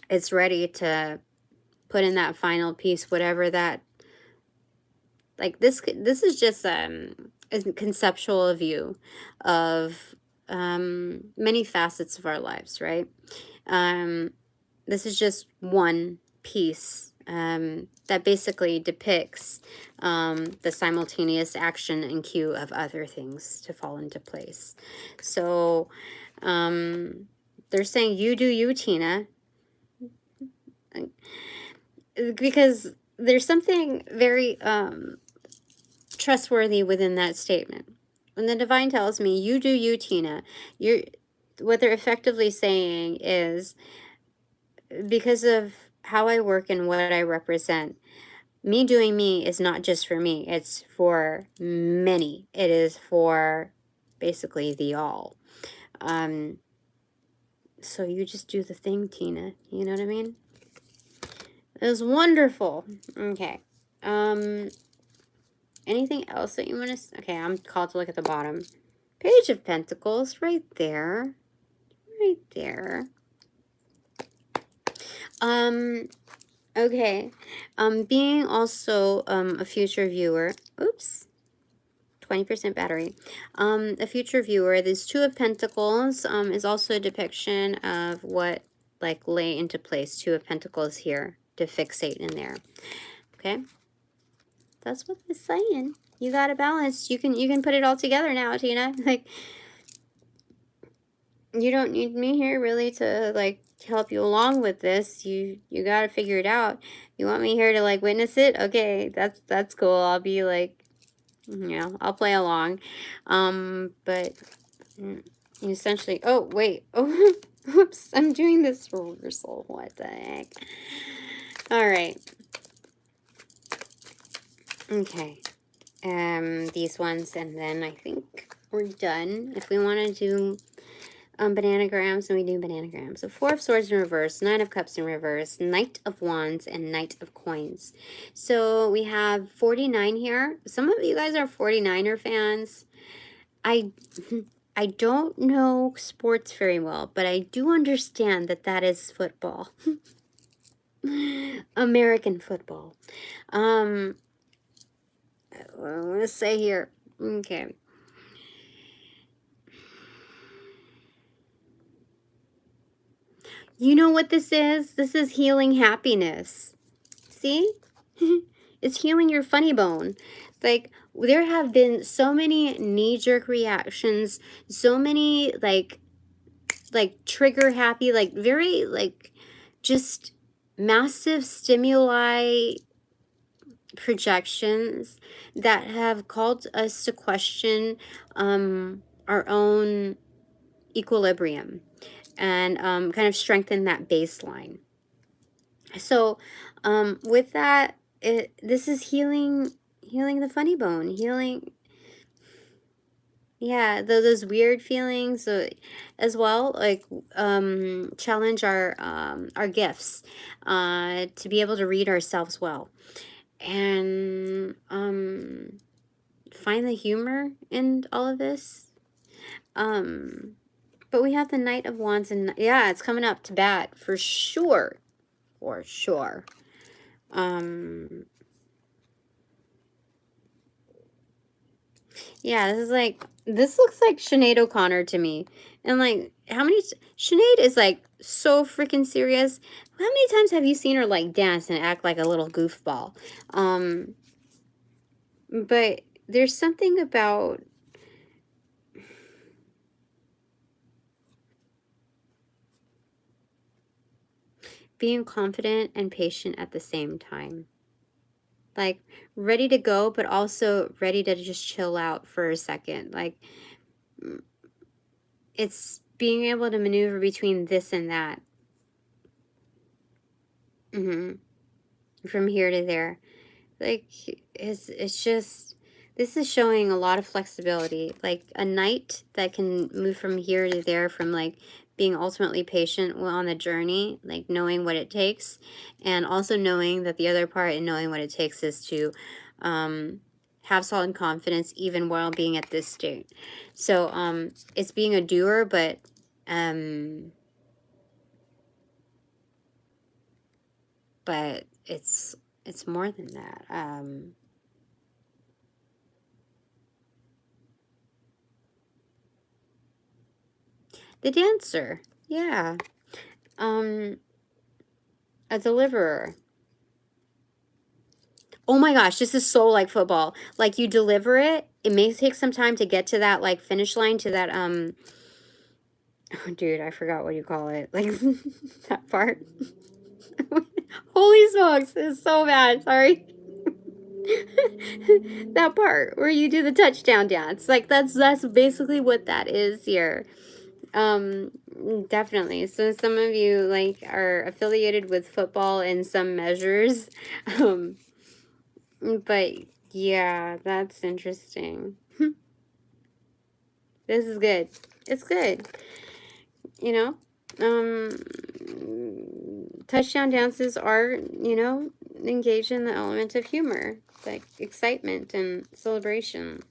it's ready to put in that final piece, whatever that, like this is just a conceptual view of many facets of our lives, right? This is just one piece that basically depicts the simultaneous action and cue of other things to fall into place. So they're saying, you do you, Tina, because there's something very trustworthy within that statement. When the divine tells me, you do you, Tina, what they're effectively saying is, because of how I work and what I represent, me doing me is not just for me, it's for many. It is for basically the all. So you just do the thing, Tina. You know what I mean? It was wonderful. Okay. Anything else that you want to... Okay, I'm called to look at the bottom. Page of Pentacles, right there. Right there. Okay. Being also a future viewer. Oops. 20% battery. A future viewer. This 2 of Pentacles is also a depiction of what like lay into place. 2 of Pentacles here to fixate in there. Okay. That's what it's saying. You got it balanced. You can put it all together now, Tina. Like, you don't need me here really to like help you along with this. You got to figure it out. You want me here to like witness it? Okay, that's cool. I'll be like You know, I'll play along. But essentially, oh, wait. Oh, whoops. I'm doing this reversal. What the heck? All right. Okay. These ones, and then I think we're done. If we want to do bananagrams, and we do bananagrams. So 4 of Swords in reverse, 9 of Cups in reverse, Knight of Wands, and Knight of Coins. So we have 49 here. Some of you guys are 49er fans. I don't know sports very well, but I do understand that that is football. American football. What I want to say here. Okay. You know what this is? This is healing happiness. See? It's healing your funny bone. Like, there have been so many knee-jerk reactions, so many, like trigger happy, like, very, like, just massive stimuli projections that have called us to question our own equilibrium and kind of strengthen that baseline. So with that, this is healing the funny bone, healing, yeah, those weird feelings as well, like challenge our gifts to be able to read ourselves well, and find the humor in all of this. But we have the Knight of Wands, and yeah, it's coming up to bat for sure. For sure. Yeah, this looks like Sinead O'Connor to me. And like, Sinead is like so freaking serious. How many times have you seen her like dance and act like a little goofball? But there's something about being confident and patient at the same time. Like, ready to go, but also ready to just chill out for a second. Like, it's being able to maneuver between this and that. From here to there. Like, it's just, this is showing a lot of flexibility. Like, a knight that can move from here to there, from like being ultimately patient on the journey, like knowing what it takes, and also knowing that the other part and knowing what it takes is to have solid confidence even while being at this state. So it's being a doer, but it's more than that. The dancer, yeah. A deliverer. Oh my gosh, this is so like football. Like, you deliver it, it may take some time to get to that like finish line, to that oh, dude, I forgot what you call it. Like that part. Holy smokes, it's so bad. Sorry. That part where you do the touchdown dance. Like, that's basically what that is here. Definitely. So some of you like are affiliated with football in some measures. But yeah, that's interesting. This is good. It's good. You know, touchdown dances are, you know, engaged in the element of humor, like excitement and celebration.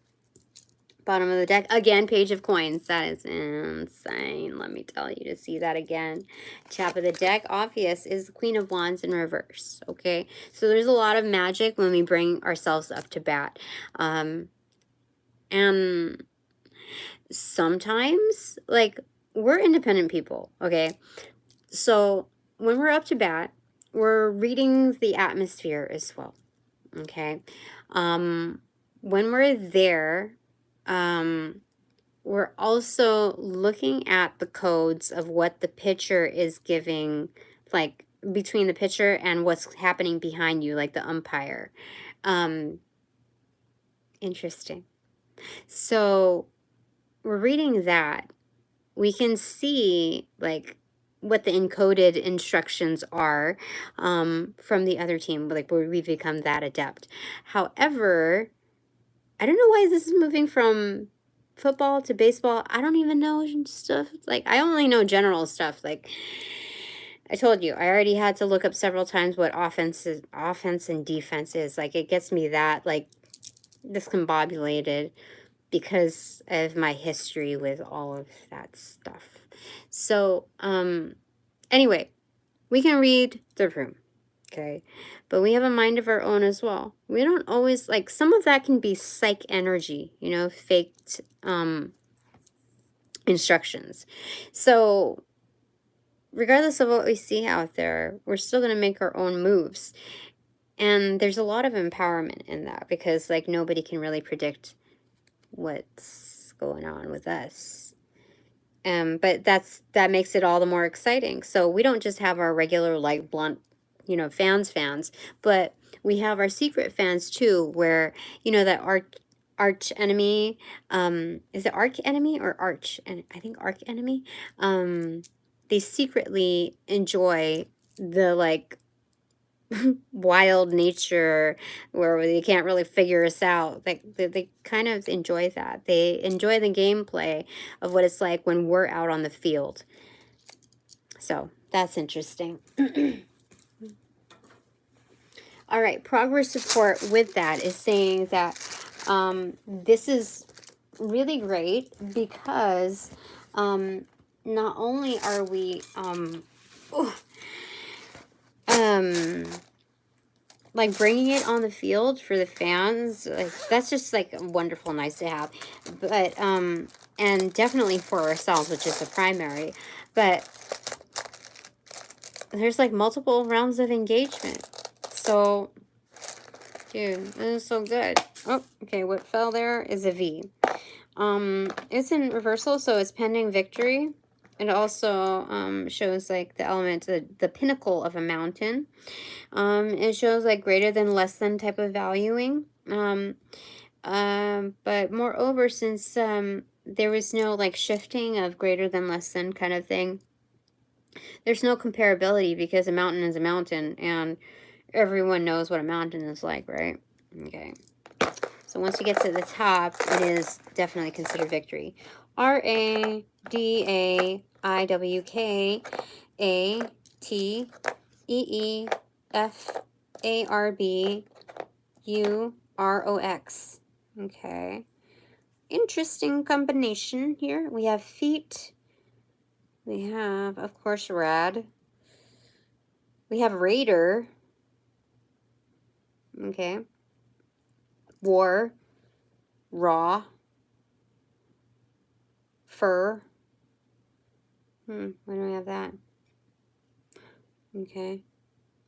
Bottom of the deck, again, Page of Coins. That is insane. Let me tell you, to see that again. Top of the deck, obvious, is the Queen of Wands in reverse. Okay, so there's a lot of magic when we bring ourselves up to bat. And sometimes, like, we're independent people, okay? So when we're up to bat, we're reading the atmosphere as well, okay? When we're there, we're also looking at the codes of what the pitcher is giving, like between the pitcher and what's happening behind you, like the umpire. Interesting. So we're reading that. We can see like what the encoded instructions are from the other team, like where we've become that adept. However, I don't know why this is moving from football to baseball. I don't even know stuff. Like, I only know general stuff. Like, I told you, I already had to look up several times what offense and defense is. Like, it gets me that, like, discombobulated because of my history with all of that stuff. So, anyway, we can read the room, okay? But we have a mind of our own as well. We don't always, like, some of that can be psych energy, you know, faked instructions. So regardless of what we see out there, we're still going to make our own moves. And there's a lot of empowerment in that because, like, nobody can really predict what's going on with us. But that makes it all the more exciting. So we don't just have our regular, like, blunt, you know, fans, but we have our secret fans too, where, you know, that arch enemy, is it arch enemy or arch? And I think arch enemy. They secretly enjoy the, like, wild nature where they can't really figure us out. Like, they kind of enjoy that. They enjoy the gameplay of what it's like when we're out on the field. So that's interesting. All right, progress report with that is saying that this is really great because not only are we like bringing it on the field for the fans, like that's just like wonderful, nice to have, but and definitely for ourselves, which is the primary, but there's like multiple rounds of engagement. So dude, this is so good. Oh, okay, what fell there is a V. It's in reversal, so it's pending victory. It also shows like the element, the pinnacle of a mountain. It shows like greater than, less than type of valuing. But moreover, since there was no like shifting of greater than, less than kind of thing, there's no comparability because a mountain is a mountain and everyone knows what a mountain is like, right? Okay. So once you get to the top, it is definitely considered victory. RADAIWKATEFARBUROX. Okay. Interesting combination here. We have feet. We have, of course, rad. We have raider. Okay. War. Raw. Fur. Why do we have that? Okay.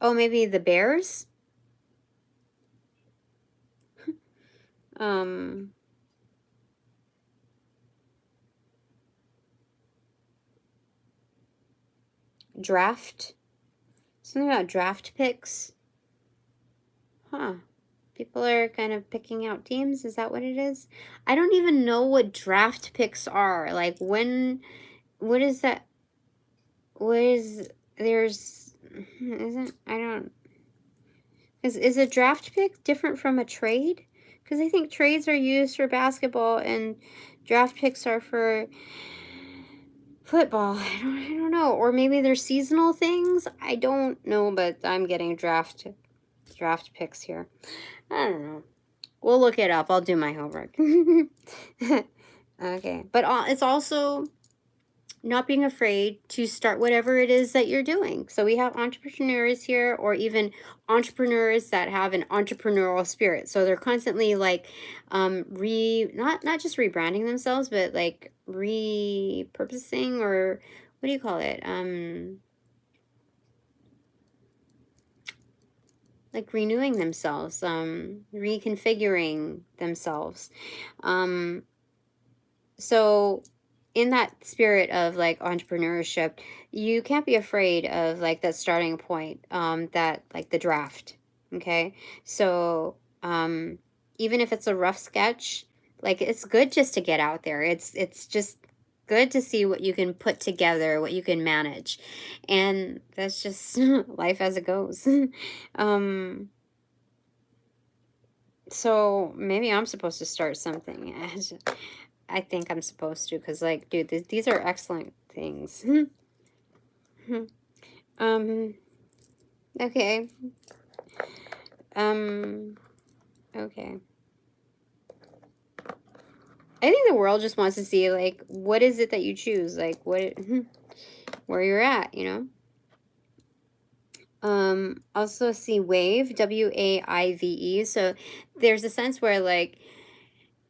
Oh, maybe the bears? Draft. Something about draft picks. Huh. People are kind of picking out teams. Is that what it is? I don't even know what draft picks are. Like, when, what is that? What is, there's, isn't, I don't, is a draft pick different from a trade? Because I think trades are used for basketball and draft picks are for football. I don't know. Or maybe they're seasonal things. I don't know, but I'm getting draft picks here. I don't know. We'll look it up. I'll do my homework. Okay. But it's also not being afraid to start whatever it is that you're doing. So we have entrepreneurs here, or even entrepreneurs that have an entrepreneurial spirit. So they're constantly like not just rebranding themselves, but like repurposing, or what do you call it? Like renewing themselves, reconfiguring themselves. So in that spirit of like entrepreneurship, you can't be afraid of like that starting point, that like the draft. Okay. So, even if it's a rough sketch, like, it's good just to get out there. It's just good to see what you can put together, what you can manage. And that's just life as it goes. um so maybe I'm supposed to start something. I think I'm supposed to, because, like, dude, these are excellent things. um okay. Okay. I think the world just wants to see, like, what is it that you choose? Like, where you're at, you know? Also see wave, WAIVE. So there's a sense where, like,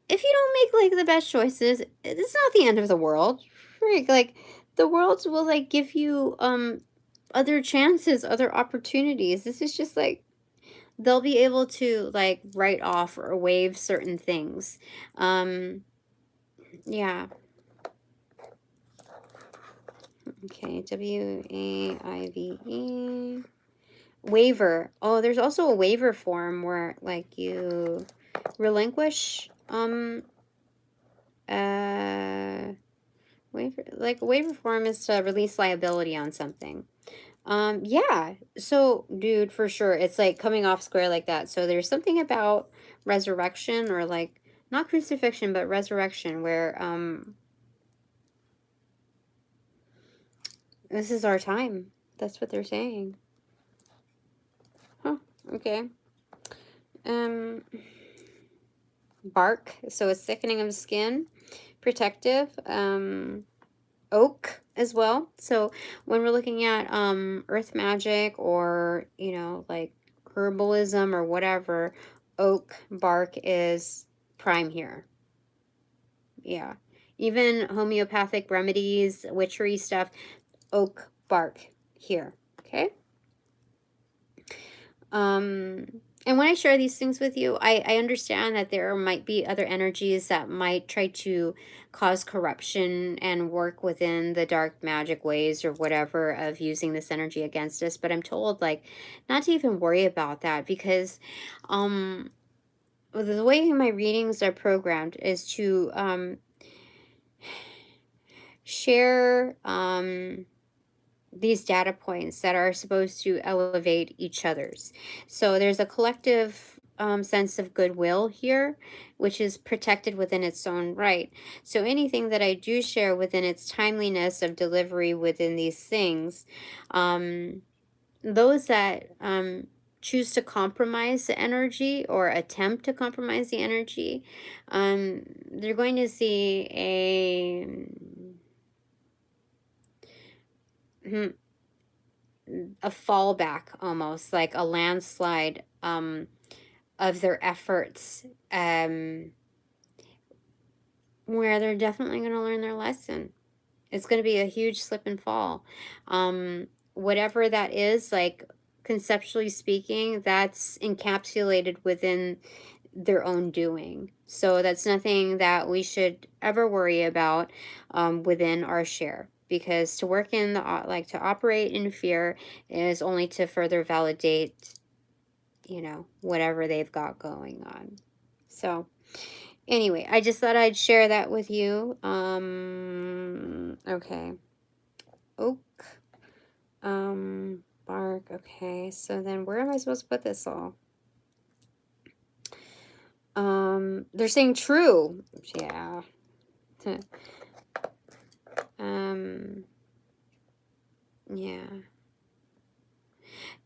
if you don't make, like, the best choices, it's not the end of the world. Freak, like, the world will, like, give you, other chances, other opportunities. This is just, like, they'll be able to, like, write off or waive certain things. Yeah. Okay, WAIVE. Waiver. Oh, there's also a waiver form where, like, you relinquish waiver, like, a waiver form is to release liability on something. Yeah. So, dude, for sure, it's like coming off square like that. So there's something about resurrection, or, like, not crucifixion, but resurrection, where this is our time. That's what they're saying. Huh. Okay. Bark. So it's thickening of skin, protective. Oak as well. So when we're looking at earth magic, or, you know, like, herbalism or whatever, oak bark is prime here. Yeah. Even homeopathic remedies, witchery stuff, oak bark here. Okay. And when I share these things with you, I understand that there might be other energies that might try to cause corruption and work within the dark magic ways or whatever of using this energy against us. But I'm told, like, not to even worry about that, because the way my readings are programmed is to share these data points that are supposed to elevate each other's. So there's a collective sense of goodwill here, which is protected within its own right. So anything that I do share within its timeliness of delivery within these things, those that choose to compromise the energy or attempt to compromise the energy, they're going to see a fallback, almost like a landslide of their efforts, where they're definitely going to learn their lesson. It's going to be a huge slip and fall. Whatever that is, like, conceptually speaking, that's encapsulated within their own doing. So that's nothing that we should ever worry about within our share. Because to work in the, like, to operate in fear is only to further validate, you know, whatever they've got going on. So anyway, I just thought I'd share that with you. Okay. Oak. Bark. Okay. So then where am I supposed to put this all? They're saying true. Yeah. Yeah.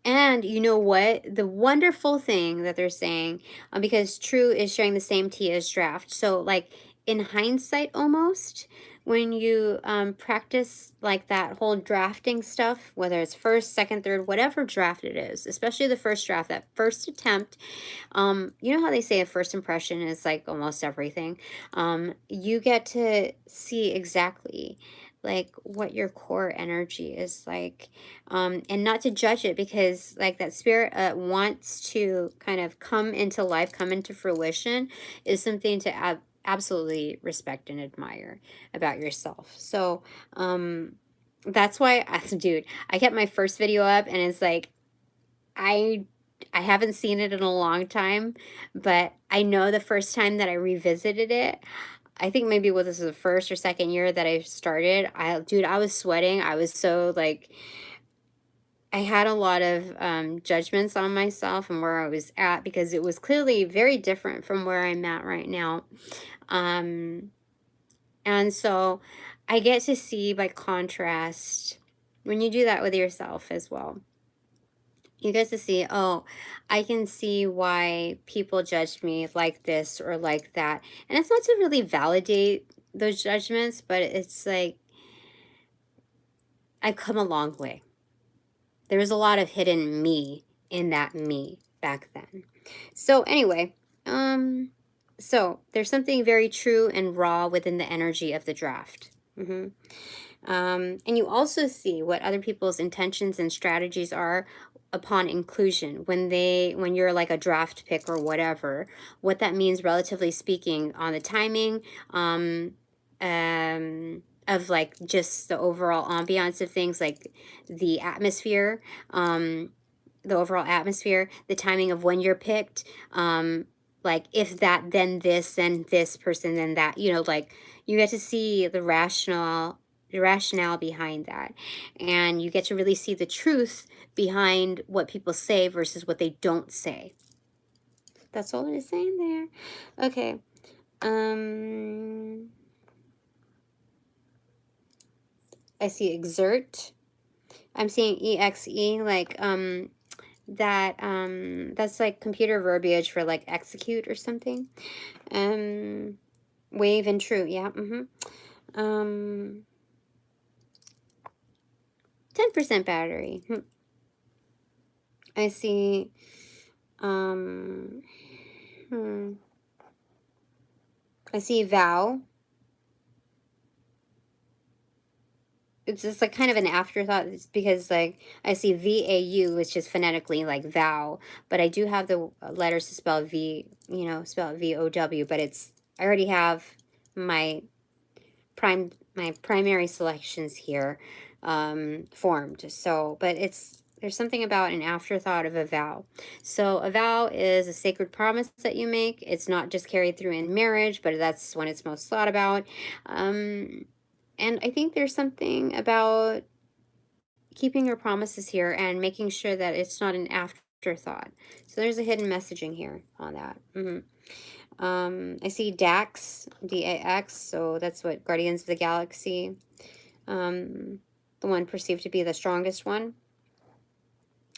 And you know what? The wonderful thing that they're saying, because True is sharing the same tea as Draft. So, like, in hindsight, almost, when you practice, like, that whole drafting stuff, whether it's first, second, third, whatever draft it is, especially the first draft, that first attempt, you know how they say a first impression is, like, almost everything. You get to see exactly, like, what your core energy is like, and not to judge it, because, like, that spirit wants to kind of come into life, come into fruition, is something to absolutely respect and admire about yourself. So that's why dude, I kept my first video up, and it's like, I I haven't seen it in a long time, but I know the first time that I revisited it, I think maybe this was the first or second year that I started. Dude, I was sweating. I was so like, I had a lot of judgments on myself and where I was at because it was clearly very different from where I'm at right now. Um, and so I get to see by contrast when you do that with yourself as well. You get to see, oh, I can see why people judge me like this or like that. And it's not to really validate those judgments, but it's like I've come a long way. There was a lot of hidden me in that me back then. So anyway, so there's something very true and raw within the energy of the draft. And you also see what other people's intentions and strategies are upon inclusion when you're like a draft pick or whatever, what that means relatively speaking on the timing, of like just the overall ambiance of things, like the atmosphere, the overall atmosphere, the timing of when you're picked, like if that, then this person, then that, like you get to see the rationale behind that, and you get to really see the truth behind what people say versus what they don't say. That's all it is saying there. Okay. I see exert. I'm seeing EXE, like that's like computer verbiage for like execute or something. Wave and true, yeah. 10% battery. I see I see vow. It's just like kind of an afterthought. It's because like I see VAU, which is phonetically like vow, but I do have the letters to spell V, spell it VOW, but I already have my primary selections here formed. So, but there's something about an afterthought of a vow. So a vow is a sacred promise that you make. It's not just carried through in marriage, but that's when it's most thought about. And I think there's something about keeping your promises here and making sure that it's not an afterthought. So there's a hidden messaging here on that. I see DAX, DAX, so that's what Guardians of the Galaxy, the one perceived to be the strongest one.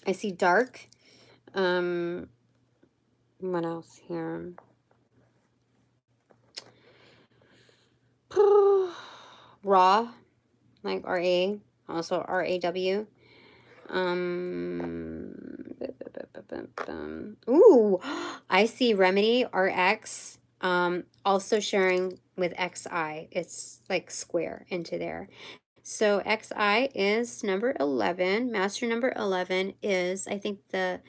I see dark. What else here? Raw, like RA, also RAW. Ooh, I see Remedy RX, also sharing with XI. It's like square into there. So XI is number 11. Master number 11 is, I think, the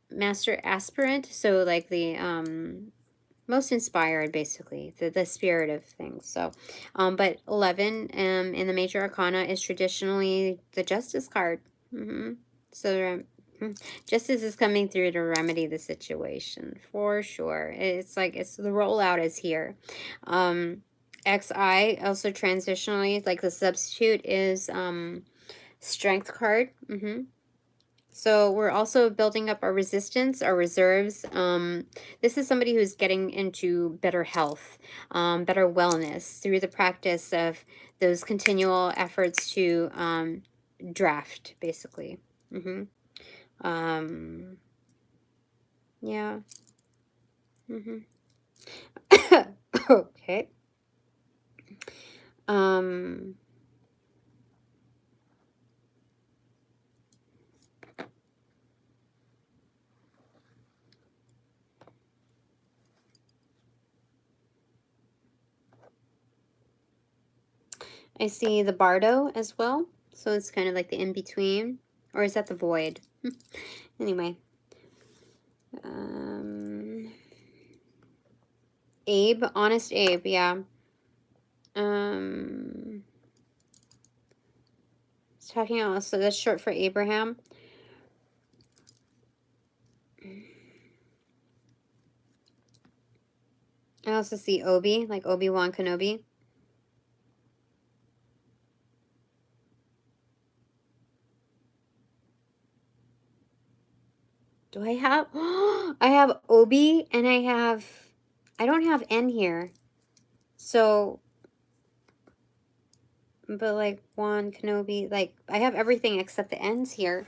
master aspirant. So like the most inspired, basically, the spirit of things. So, but 11 in the major arcana is traditionally the justice card. So justice is coming through to remedy the situation for sure. It's like the rollout is here. XI also transitionally, like the substitute is strength card. So we're also building up our resistance, our reserves. This is somebody who's getting into better health, better wellness through the practice of those continual efforts to draft, basically. Yeah. Okay. I see the Bardo as well. So it's kind of like the in-between. Or is that the Void? Anyway. Abe, Honest Abe, yeah. It's talking about, so that's short for Abraham. I also see Obi, like Obi-Wan Kenobi. Do I have? I have Obi and I don't have N here. So, but like Wan Kenobi, like I have everything except the N's here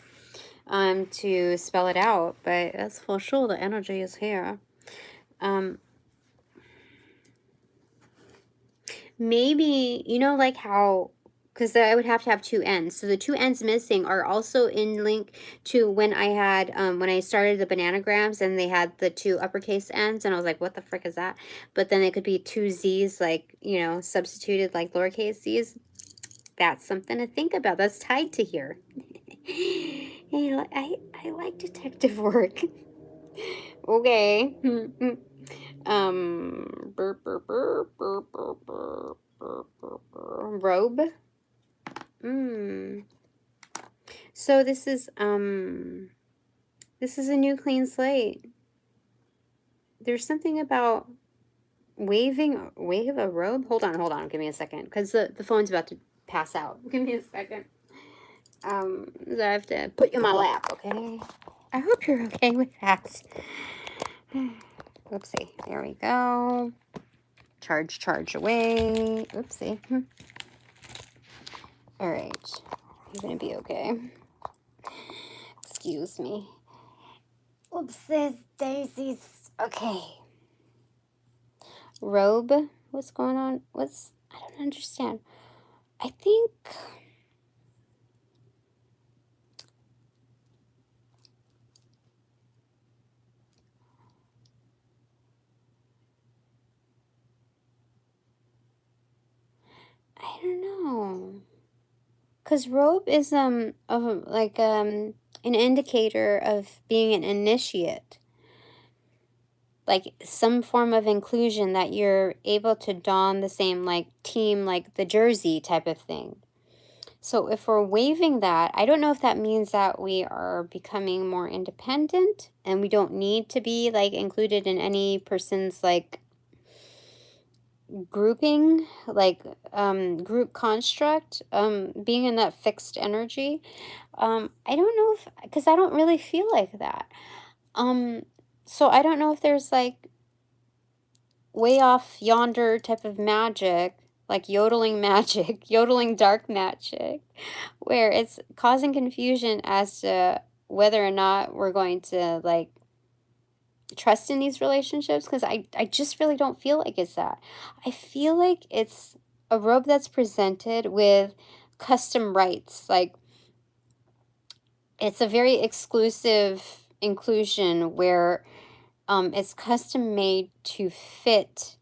to spell it out, but that's for sure the energy is here. Maybe, you know, like how, because I would have to have two N's. So the two N's missing are also in link to when I had, when I started the Bananagrams and they had the two uppercase N's and I was like, what the frick is that? But then it could be two Z's, like, you know, substituted like lowercase Z's. That's something to think about. That's tied to here. Hey, I like detective work. Okay. Robe. So this is a new clean slate. There's something about wave a robe. Hold on. Give me a second, because the phone's about to pass out. Give me a second. So I have to put you in my lap, okay? I hope you're okay with that. Oopsie. There we go. Charge away. Oopsie. All right. You're going to be okay. Excuse me. Oopsies daisies. Okay. Robe. What's going on? I don't understand. I think... I don't know. Because robe is like an indicator of being an initiate. Like some form of inclusion, that you're able to don the same like team, like the jersey type of thing. So if we're waving that, I don't know if that means that we are becoming more independent and we don't need to be like included in any person's like grouping, like group construct, being in that fixed energy. I don't know if, because I don't really feel like that. So I don't know if there's like way off yonder type of magic, like yodeling magic, yodeling dark magic, where it's causing confusion as to whether or not we're going to like trust in these relationships, because I just really don't feel like it's that. I feel like it's a robe that's presented with custom rights. Like it's a very exclusive inclusion where it's custom made to fit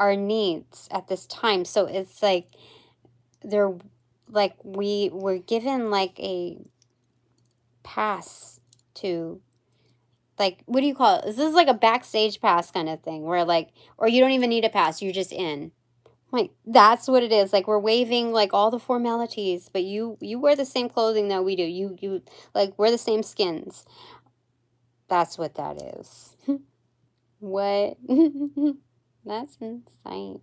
our needs at this time. So it's like they're like we were given like a pass to, like, what do you call it? This is like a backstage pass kind of thing where like, or you don't even need a pass, you're just in. Like that's what it is. Like we're waiving like all the formalities, but you wear the same clothing that we do. You like wear the same skins. That's what that is. What? That's insane.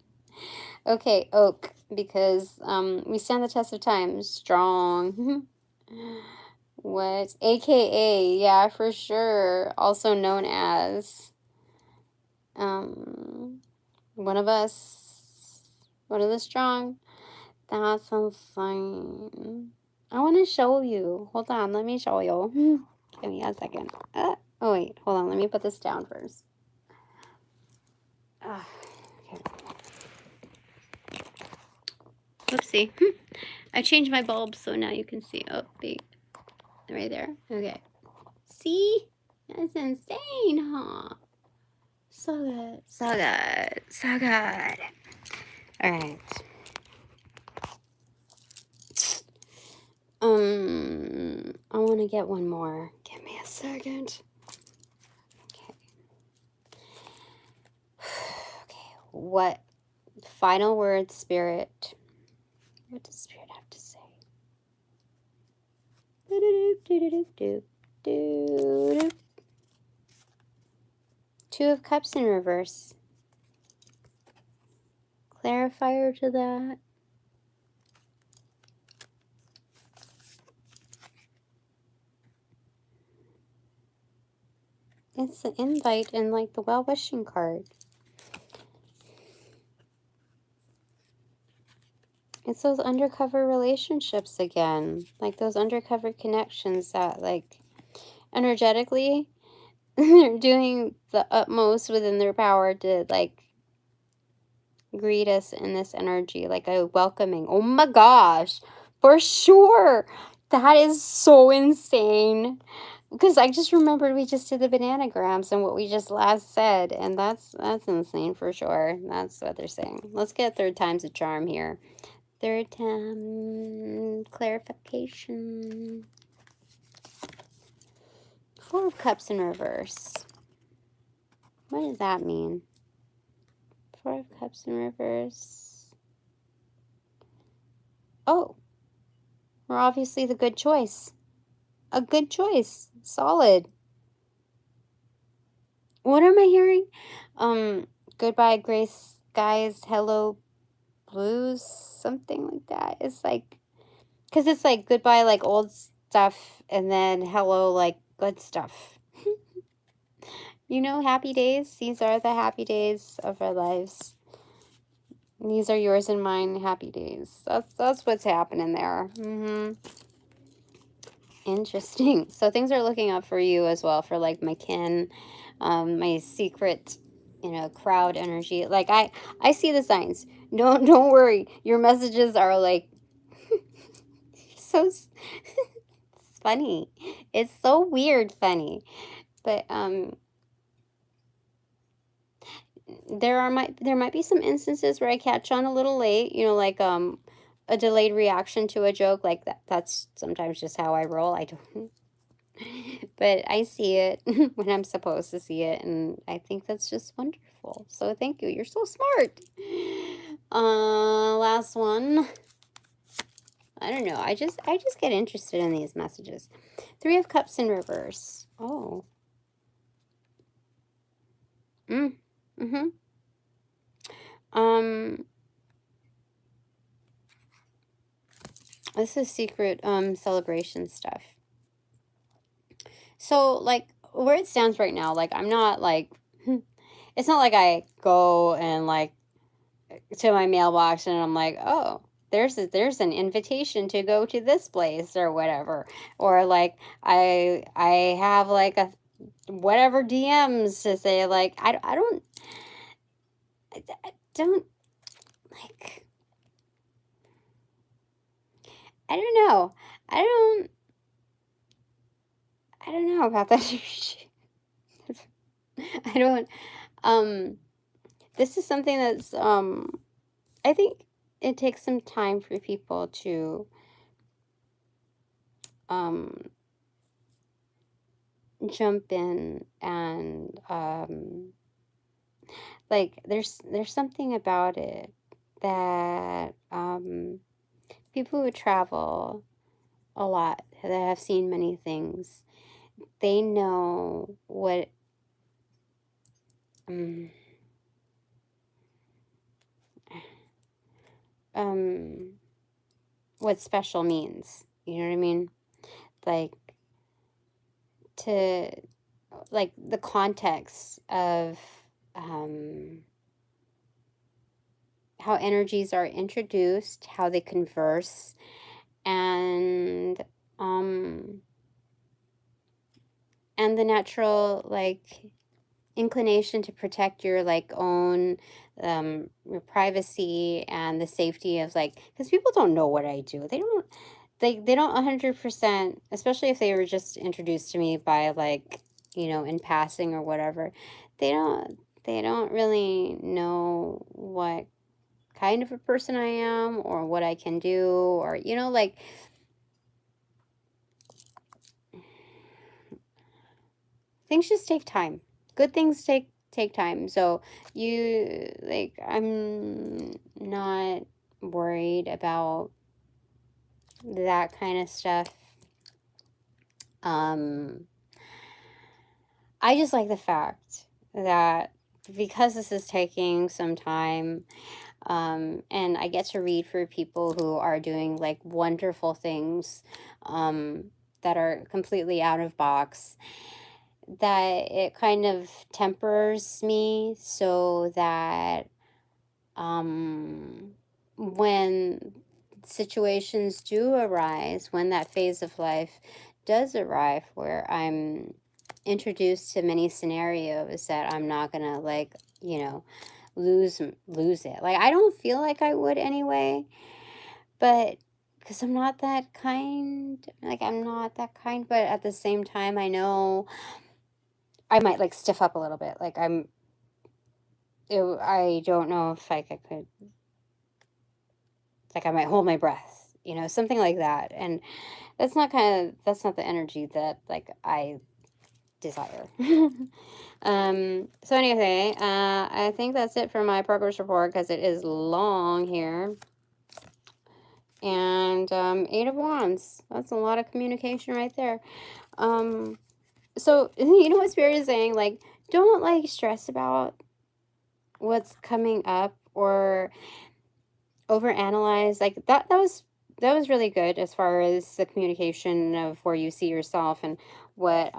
Okay, oak, because we stand the test of time. Strong. What? AKA, yeah, for sure. Also known as one of us, one of the strong. That's insane. I want to show you. Hold on, let me show you. Give me a second. Oh wait, hold on. Let me put this down first. Okay. Oopsie. I changed my bulb so now you can see. Oh, wait. Right there. Okay. See? That's insane, huh? So good. So good. So good. All right. I want to get one more. Give me a second. Okay. Okay. What final word, Spirit? What does Spirit have to say? Two of Cups in reverse. Clarifier to that. It's the invite and like the well-wishing card. It's those undercover relationships again. Like those undercover connections that like energetically they're doing the utmost within their power to like greet us in this energy, like a welcoming. Oh my gosh, for sure. That is so insane. Because I just remembered we just did the bananagrams and what we just last said, and that's insane for sure. That's what they're saying. Let's get third time's a charm here. Third time clarification. Four of Cups in reverse. What does that mean? Four of Cups in reverse. Oh, we're obviously the good choice. A good choice. Solid. What am I hearing? Goodbye, gray skies. Hello, blues. Something like that. It's like, because it's like goodbye, like old stuff, and then hello, like good stuff. You know, happy days. These are the happy days of our lives. These are yours and mine happy days. That's what's happening there. Interesting. So things are looking up for you as well, for like my kin, my secret, you know, crowd energy. Like I see the signs. Don't worry. Your messages are like so it's funny. It's so weird funny. But there might be some instances where I catch on a little late, you know, like a delayed reaction to a joke, like that's sometimes just how I roll. I don't but I see it when I'm supposed to see it, and I think that's just wonderful. So thank you. You're so smart. Last one. I don't know. I just get interested in these messages. Three of Cups in reverse. Oh. This is secret celebration stuff. So like where it stands right now, like I'm not like it's not like I go and like to my mailbox and I'm like, oh, there's an invitation to go to this place or whatever, or like I have like a whatever DMs to say like I don't like I don't know. I don't know about that. I don't this is something that's I think it takes some time for people to jump in and like there's something about it that people who travel a lot, that have seen many things, they know what what special means. You know what I mean? Like to like the context of how energies are introduced, how they converse, and the natural like inclination to protect your like own your privacy and the safety of like, because people don't know what I do. They don't 100%, especially if they were just introduced to me by like, you know, in passing or whatever. They don't really know what kind of a person I am or what I can do, or you know, like things just take time. Good things take time. So you like I'm not worried about that kind of stuff. I just like the fact that because this is taking some time, and I get to read for people who are doing like wonderful things, that are completely out of box, that it kind of tempers me so that, when situations do arise, when that phase of life does arrive where I'm introduced to many scenarios, that I'm not gonna, like, lose it. Like, I don't feel like I would anyway, but because I'm not that kind. Like, I'm not that kind, but at the same time, I know I might like stiff up a little bit. Like, I don't know if like I could, like, I might hold my breath, something like that. And that's not the energy that like I desire. So anyway, I think that's it for my progress report because it is long here. And 8 of Wands. That's a lot of communication right there. So you know what Spirit is saying? Like, don't like stress about what's coming up or overanalyze. Like that was really good as far as the communication of where you see yourself and what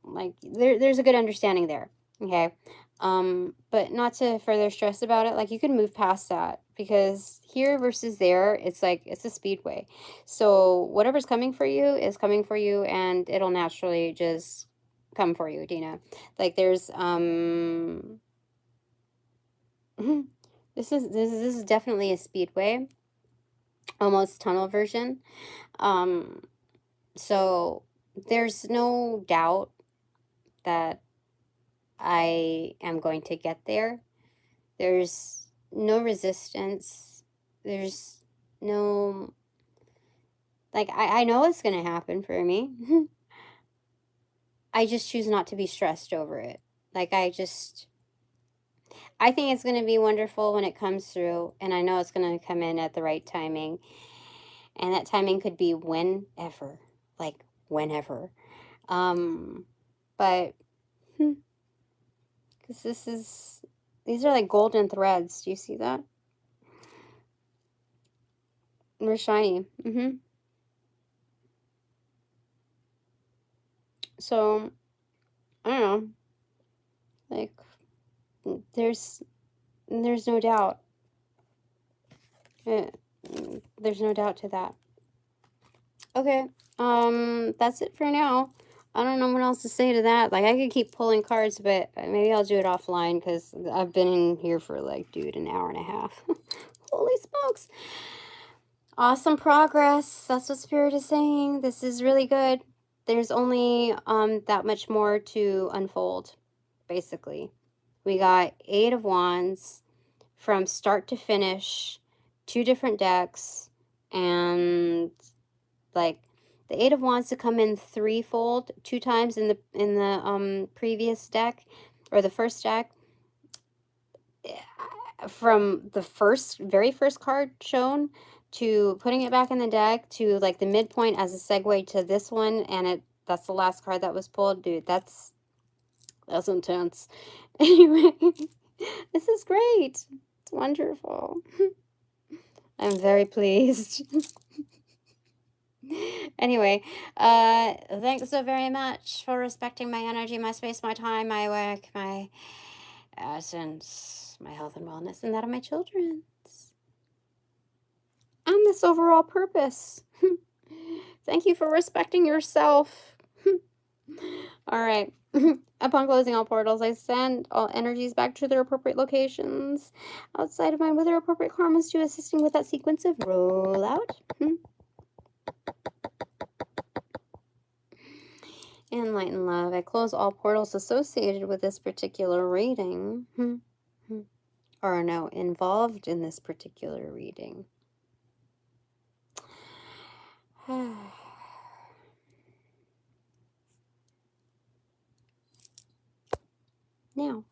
like there's a good understanding there. Okay. But not to further stress about it. Like, you can move past that, because here versus there, it's like it's a speedway. So whatever's coming for you is coming for you, and it'll naturally just come for you, Dina. Like, there's this is definitely a speedway, almost tunnel version. Um, so there's no doubt that I am going to get there. There's no resistance. There's no, like, I know it's going to happen for me. I just choose not to be stressed over it. Like, I think it's going to be wonderful when it comes through, and I know it's going to come in at the right timing. And that timing could be whenever, like whenever. But because these are like golden threads. Do you see that? They're shiny. So, I don't know. Like, there's no doubt. There's no doubt to that. Okay. That's it for now. I don't know what else to say to that. Like, I could keep pulling cards, but maybe I'll do it offline, because I've been in here for, like, dude, an hour and a half. Holy smokes. Awesome progress. That's what Spirit is saying. This is really good. There's only that much more to unfold, basically. We got 8 of Wands from start to finish, 2 different decks, and like the 8 of Wands to come in threefold, 2 times in the previous deck, or the first deck, from the very first card shown to putting it back in the deck to like the midpoint as a segue to this one, and that's the last card that was pulled. Dude, that's intense. Anyway, this is great. It's wonderful. I'm very pleased. Anyway, thanks so very much for respecting my energy, my space, my time, my work, my essence, my health and wellness, and that of my children's. And this overall purpose. Thank you for respecting yourself. All right. Upon closing all portals, I send all energies back to their appropriate locations outside of mine with their appropriate karmas to assisting with that sequence of rollout. And light and love. I close all portals associated with this particular reading. Or no, involved in this particular reading. Now,